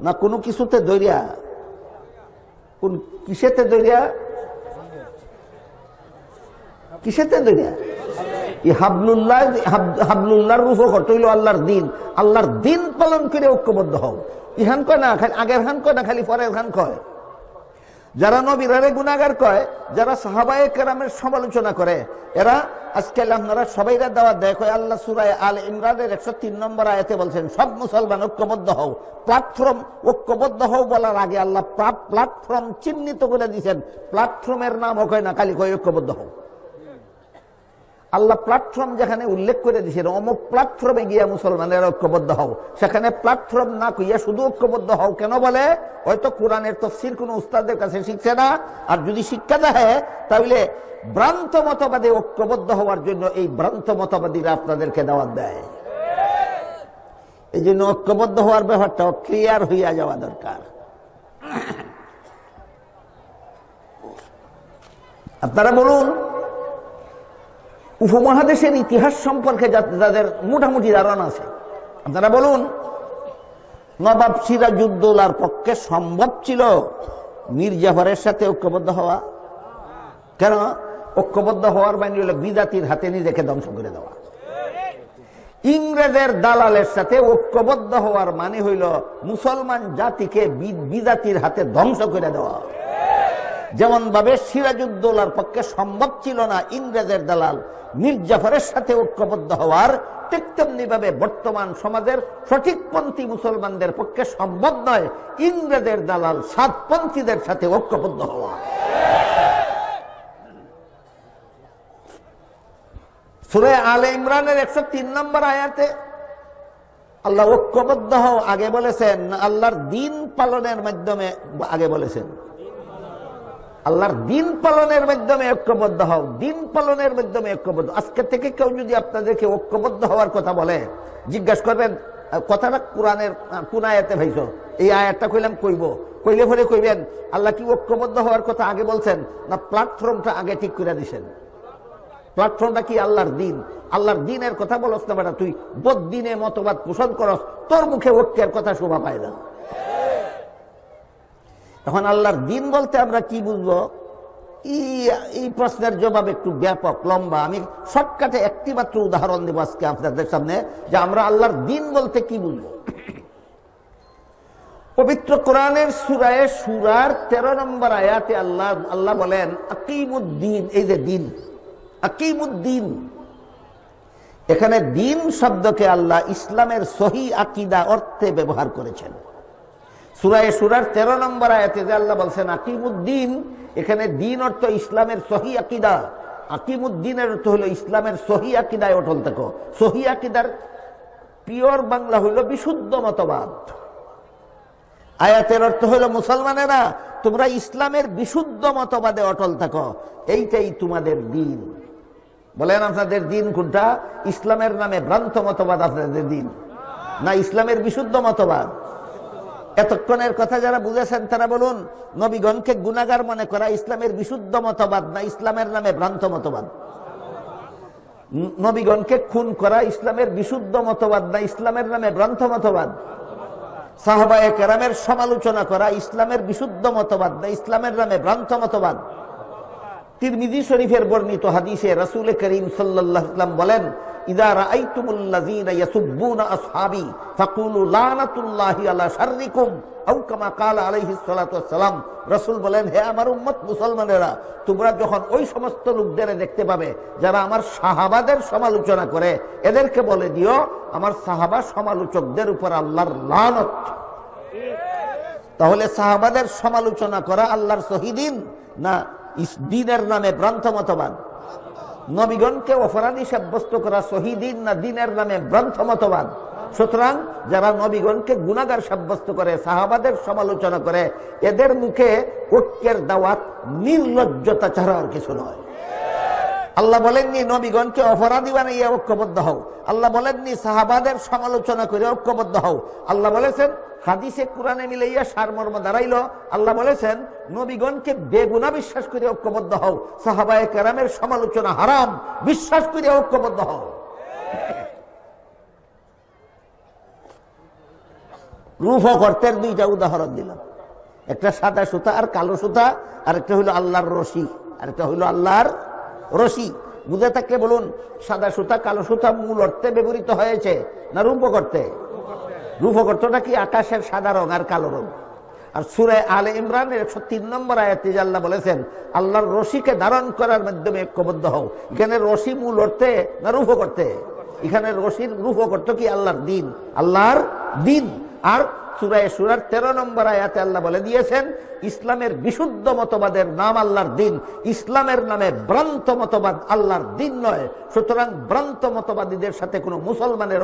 Speaker 1: না কোনো কিছুতে দইরা, কোন কিসেতে দইরা, কিসেতে দইরা? এই হাবলুল্লাহর রূপ করতে হইল আল্লাহর দিন। আল্লাহর দিন পালন করে ঐক্যবদ্ধ হও। ইহান কয় না, আগের হান কয় না, খালি পরের হান কয়। যারা নবীর আরে গুনাহগার কয়, যারা সাহাবায়ে কেরামের সমালোচনা করে, এরা আজকাল আপনারা সবাইরা দাওয়াত দেয়, কয় আল্লাহ সূরা আলে ইমরানের 103 নম্বর আয়াতে বলছেন সব মুসলমান ঐক্যবদ্ধ হও। প্ল্যাটফর্ম ঐক্যবদ্ধ হও বলার আগে আল্লাহ প্ল্যাটফর্ম চিহ্নিত করে দিয়েছেন। প্ল্যাটফর্মের নামও কয় না, খালি কয় ঐক্যবদ্ধ হও। আল্লাহ প্ল্যাটফর্ম যেখানে উল্লেখ করে দিয়েছেন অমুক প্ল্যাটফর্মে গিয়া মুসলমানের ঐক্যবদ্ধ হও, সেখানে প্ল্যাটফর্ম না কইয়া শুধু ঐক্যবদ্ধ হও কেন বলে? হয়তো কোরআনের তাফসীর কোন উস্তাদের কাছে শিখছে না, আর যদি শিক্ষা দেয় তাহলে ভ্রান্ত মতবাদে ঐক্যবদ্ধ হওয়ার জন্য এই ভ্রান্ত মতবাদীরা আপনাদেরকে দাওয়াত দেয়। এই জন্য ঐক্যবদ্ধ হওয়ার ব্যাপারটা ক্লিয়ার হইয়া যাওয়া দরকার। আপনারা বলুন, উপমহাদেশের ইতিহাস সম্পর্কে যাদের মোটামুটি ধারণা আছে, আপনারা বলুন নবাব সিরাজউদ্দৌলার পক্ষে সম্ভব ছিল মীর জাফরের সাথে ঐক্যবদ্ধ হওয়া? কেন? ঐক্যবদ্ধ হওয়ার মানে হলো বিজাতির হাতে নিজেকে ধ্বংস করে দেওয়া। ইংরেজের দালালের সাথে ঐক্যবদ্ধ হওয়ার মানে হইল মুসলমান জাতিকে বিজাতির হাতে ধ্বংস করে দেওয়া। যেমন ভাবে সিরাজউদ্দৌলার পক্ষে সম্ভব ছিল না ইংরেজের দালাল মীর জাফরের সাথে ঐক্যবদ্ধ হওয়ার, ঠিক তেমনি ভাবে বর্তমান সমাজের সঠিকপন্থী মুসলমানদের পক্ষে সম্ভব নয় ইংরেজের দালাল সাতপন্থীদের সাথে ঐক্যবদ্ধ হওয়া। সূরা আলে ইমরানের 103 নম্বর আয়াতে আল্লাহ ঐক্যবদ্ধ হও আগে বলেছেন, আল্লাহর দিন পালনের মাধ্যমে আগে বলেছেন? আল্লাহর দিন পালনের মাধ্যমে ঐক্যবদ্ধ হও, দিন পালনের মাধ্যমে ঐক্যবদ্ধ। আজকে থেকে কেউ যদি আপনাদেরকে ঐক্যবদ্ধ হওয়ার কথা বলে, জিজ্ঞাসা করবেন কথাটা কোরআনের কোন আয়াতে ভাইছো? এই আয়াতটা কইলাম কইব, কইলে পরে কইবেন আল্লাহ কি ঐক্যবদ্ধ হওয়ার কথা আগে বলছেন না প্ল্যাটফর্মটা আগে ঠিক করে দিছেন? প্ল্যাটফর্মটা কি? আল্লাহর দিন। আল্লাহর দিনের কথা বলছ না বেটা, তুই বদ্দিনে মতবাদ পোষণ করস, তোর মুখে ঐক্যের কথা শোভা পায় না। এখন আল্লাহর দিন বলতে আমরা কি বুঝবো? এই প্রশ্নের জবাব একটু ব্যাপক, লম্বা। আমি শর্টকাটে একটি মাত্র উদাহরণ দেব আজকে আপনাদের সামনে যে আমরা আল্লাহর দিন বলতে কি বুঝবো। পবিত্র কোরআনের সূরায়ে সূরার 13 নম্বর আয়াতে আল্লাহ বলেন আকিমুদ্দিন। এই যে দিন, আকিমুদ্দিন, এখানে দিন শব্দকে আল্লাহ ইসলামের সহি আকীদা অর্থে ব্যবহার করেছেন। সূরায়ে সূরার 13 নম্বর আয়াতে যে আল্লাহ বলছেন আকিমুদ্দিন, এখানে দিন অর্থ ইসলামের সহি আকীদা। আকিমুদ্দিনের অর্থ হলো ইসলামের সহি আকীদায় অটল থাকো। সহি আকীদার পিওর বাংলা হইল বিশুদ্ধ মতবাদ। আয়াতের অর্থ হলো মুসলমানেরা তোমরা ইসলামের বিশুদ্ধ মতবাদে অটল থাকো, এইটাই তোমাদের দিন। বলেন আপনাদের দিন কোনটা? ইসলামের নামে ভ্রান্ত মতবাদ আপনাদের দিন, না ইসলামের বিশুদ্ধ মতবাদ? এতক্ষণের কথা যারা বুঝেছেন তারা বলুন, নবীগণকে গুনাহগার মনে করা ইসলামের বিশুদ্ধ মতবাদ না ইসলামের নামে ভ্রান্ত মতবাদ? নবীগণকে খুন করা ইসলামের বিশুদ্ধ মতবাদ না ইসলামের নামে ভ্রান্ত মতবাদ? সাহাবায়ে কেরামের সমালোচনা করা ইসলামের বিশুদ্ধ মতবাদ না ইসলামের নামে ভ্রান্ত মতবাদ? তিরমিজি শরীফের বর্ণিত হাদিসে রাসূল করিম সাল্লাল্লাহু আলাইহি ওয়াসাল্লাম বলেন, ইযা রাআইতুমুল্লাযীনা ইয়াসুব্বুনা আসহাবি ফাকুলু লানাতুল্লাহি আলা শাররিকুম আও কামা ক্বালা আলাইহিস সালাতু ওয়াসসালাম। রাসূল বলেন, হে আমার উম্মত মুসলমানেরা, তোমরা যখন ওই সমস্ত লোকদের দেখতে পাবে যারা আমার সাহাবাদের সমালোচনা করে, এদেরকে বলে দিও আমার সাহাবা সমালোচকদের উপর আল্লাহর লানত। তাহলে সাহাবাদের সমালোচনা করা আল্লাহর সহিদিন না দিনের নামে ভ্রান্ত মতবাদ? নবীগণকে অপরাধী সাব্যস্ত করা সহিদিন না দিনের নামে ভ্রান্ত মতবাদ? সুতরাং যারা নবীগণকে গুনাহগার সাব্যস্ত করে, সাহাবাদের সমালোচনা করে, এদের মুখে ঐক্যের দাওয়াত নির্লজ্জতা ছাড়া আর কিছু নয়। আল্লাহ বলেননি নবীগণকে অপরাধী বানিয়ে ঐক্যবদ্ধ হও, আল্লাহ বলেননি সাহাবাদের সমালোচনা করে ঐক্যবদ্ধ হও। আল্লাহ বলেছেন, হাদিসে কুরআনে মিলাইয়া সারমর্ম দাঁড়াইল, আল্লাহ বলেছেন নবীগণকে বেগুনাহ বিশ্বাস করে ঐক্যবদ্ধ হও, সাহাবায়ে কেরামের সমালোচনা হারাম বিশ্বাস করে ঐক্যবদ্ধ হও। রূপ ও গর্তের দুইটা উদাহরণ দিলাম, একটা সাদা সুতা আর কালো সুতা, আর একটা হইল আল্লাহর রশি, আর একটা হইল আল্লাহর রশি। বুঝে থাকলে বলুন, সাদা সুতা কালো সুতা মূল অর্থে ব্যবহৃত হয়েছে না রূপ করতে? রূপ করতটা কি আকাশের সাদা রং আর কালো রং। আর সূরা আলে ইমরানের 103 নম্বর আয়াতে আল্লাহ বলেছেন আল্লাহর রশিকে ধারণ করার মাধ্যমে ঐক্যবদ্ধ হও। এখানে রশি মূল অর্থে না রূপ করতে? এখানে রশির রূপ করত কি আল্লাহর দিন, আল্লাহর দিন। আর সূরা সূরার 13 নম্বর আয়াতে আল্লাহ বলে দিয়েছেন ইসলামের বিশুদ্ধ মতবাদের নাম আল্লাহর দিন, ইসলামের নামে ভ্রান্ত মতবাদ আল্লাহর দিন নয়। সুতরাং ভ্রান্ত মতবাদীদের সাথে কোনো মুসলমানের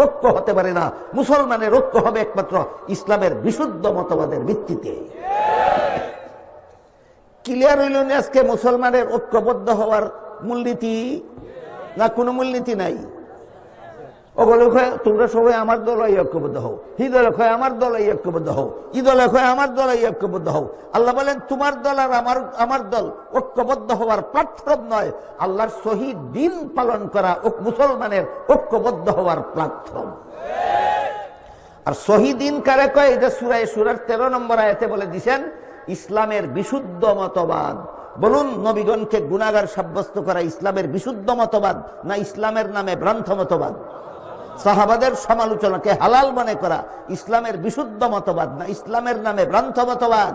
Speaker 1: ঐক্য হতে পারে না। মুসলমানের ঐক্য হবে একমাত্র ইসলামের বিশুদ্ধ মতবাদের ভিত্তিতে। ক্লিয়ার হইল না আজকে মুসলমানের ঐক্যবদ্ধ হওয়ার মূলনীতি? না কোনো মূলনীতি নাই? ওগুলো তোমরা সবাই আমার দল ঐক্যবদ্ধ হও, হি দলে কয় আমার দল ঐক্যবদ্ধ হও, ই দলে কয় আমার দল ঐক্যবদ্ধ হও। আল্লাহ বলেন তোমার দল আর আমার দল ঐক্যবদ্ধ হওয়ার প্ল্যাটফর্ম নয়, আল্লাহর শহীদ দিন পালন করা মুসলমানের ঐক্যবদ্ধ হওয়ার প্ল্যাটফর্ম। আর শহীদ দিন কারে কয়? এটা সূরার 13 নম্বর আয়াতে বলে দিয়েছেন ইসলামের বিশুদ্ধ মতবাদ। বলুন, নবীগণকে গুনাহগার সাব্যস্ত করা ইসলামের বিশুদ্ধ মতবাদ না ইসলামের নামে ভ্রান্ত মতবাদ? সাহাবাদের সমালোচনাকে হালাল মনে করা ইসলামের বিশুদ্ধ মতবাদ না ইসলামের নামে ভ্রান্ত মতবাদ?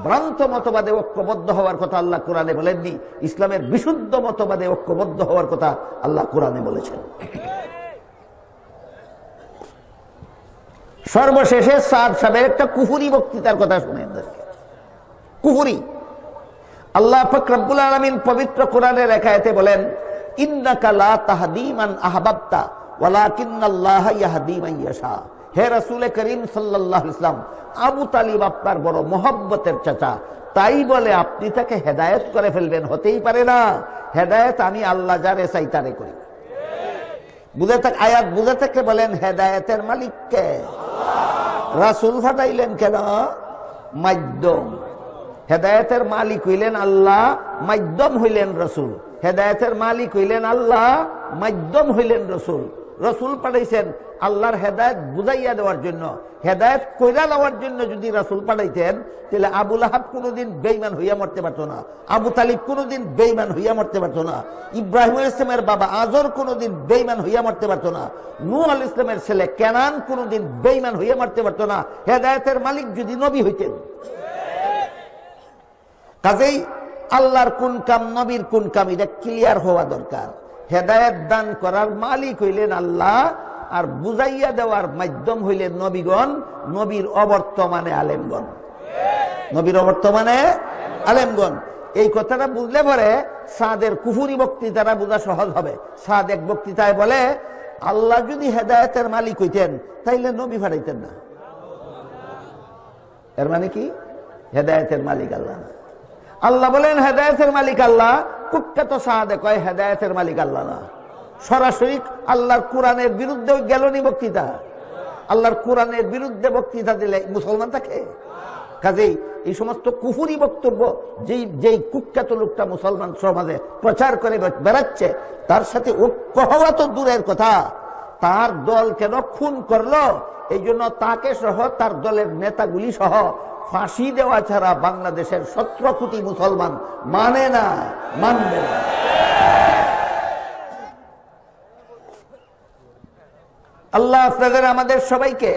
Speaker 1: ভ্রান্ত মতবাদে ঐক্যবদ্ধ হওয়ার কথা আল্লাহ কোরআনে বলেননি, ইসলামের বিশুদ্ধ মতবাদে ঐক্যবদ্ধ হওয়ার কথা আল্লাহ কোরআনে বলেছেন। সর্বশেষে সাদ সাহেবের একটা কুফুরি বক্তৃতার কথা শুনেন। কুফুরি আল্লাহ পাক রব্বুল আলামিন পবিত্র কোরআনের এক আয়াতে বলেন ইন্নাকা লা তাহদি মান আহবাবতা ওয়ালাকিন্নাল্লাহা ইয়াহদি মান ইয়াশা। হে রাসূল করিম সাল্লাল্লাহু আলাইহি ওয়াসাল্লাম, আবু তালিব আপনার বড় মহব্বতের চাচা, তাই বলে আপনি তাকে হেদায়েত করে ফেলবেন? হতেই পারে না। হেদায়েত আমি আল্লাহ যারে চাই তারে করি। আয়াত বুঝে থেকে বলেন হেদায়েতের মালিক কে? রাসূল ফাটাইলেন কেন? মাধ্যম। হেদায়েতের মালিক হইলেন আল্লাহ, মাধ্যম হইলেন রসুল। হেদায়েতের মালিক হইলেন আল্লাহ, মাধ্যম হইলেন রসুল। রসুল পাঠাইছেন আল্লাহর হেদায়েত বুঝাইয়া দেওয়ার জন্য, হেদায়েত কইরা দেওয়ার জন্য। যদি রসুল পাঠাইতেন তাহলে আবু লাহাব কোনোদিন বেঈমান হইয়া মরতে পারতো না, আবু তালিব কোনোদিন বেঈমান হইয়া মরতে পারতো না, ইব্রাহিম আলাইহিস সালামের বাবা আজর কোনোদিন বেঈমান হইয়া মরতে পারতো না, নূহ আলাইহিস সালামের ছেলে কেনান কোনোদিন বেঈমান হইয়া মরতে পারতো না, হেদায়েতের মালিক যদি নবী হইতেন। কাজেই আল্লাহর কোন কাম, নবীর কোন কাম, এটা ক্লিয়ার হওয়া দরকার। হেদায়েত দান করার মালিক হইলেন আল্লাহ, আর বুঝাইয়া দেওয়ার মাধ্যম হইলেন নবীগণ, নবীর অবর্তমানে আলেমগণ, নবীর অবর্তমানে আলেমগণ। এই কথাটা বুঝলে পরে সাদের কুফুরি বক্তৃতারা বোঝা সহজ হবে। সাদ এক বক্তৃতায় বলে আল্লাহ যদি হেদায়েতের মালিক হইতেন তাইলে নবী ফাড়াইতেন না। এর মানে কি? হেদায়েতের মালিক আল্লাহ না। আল্লাহ বলেন হেদায়েতের মালিক আল্লাহ, কুখ্যাত সাহাদে কয় হেদায়েতের মালিক আল্লাহ না। সরাসরি আল্লাহর কোরআনের বিরুদ্ধে গেলনি বক্তৃতা। আল্লাহর কোরআনের বিরুদ্ধে বক্তৃতা দিলে মুসলমান থাকে? কাজেই এই সমস্ত কুফুরি বক্তব্য যেই কুখ্যাত লোকটা মুসলমান সমাজে প্রচার করে বেড়াচ্ছে, তার সাথে ঐক্য হওয়া তো দূরের কথা, তার দল কেন খুন করলো এই জন্য তাকে সহ তার দলের নেতাগুলি সহ ফাঁসি দেওয়া ছাড়া বাংলাদেশের 17 কোটি মুসলমান মানে না, মানবে না। আল্লাহ আপনাদের আমাদের সবাইকে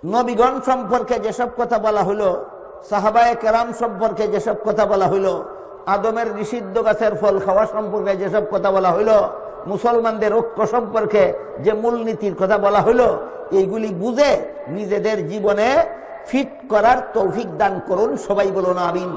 Speaker 1: নবীগণ সম্পর্কে যেসব কথা বলা হলো, সাহাবায়ে কেরাম সম্পর্কে যেসব কথা বলা হইল, আদমের নিষিদ্ধ গাছের ফল খাওয়া সম্পর্কে যেসব কথা বলা হইল, মুসলমানদের ঐক্য সম্পর্কে যে মূলনীতির কথা বলা হইলো, এইগুলি বুঝে নিজেদের জীবনে ফিট করার তৌফিক দান করুন। সবাই বলুন আমিন।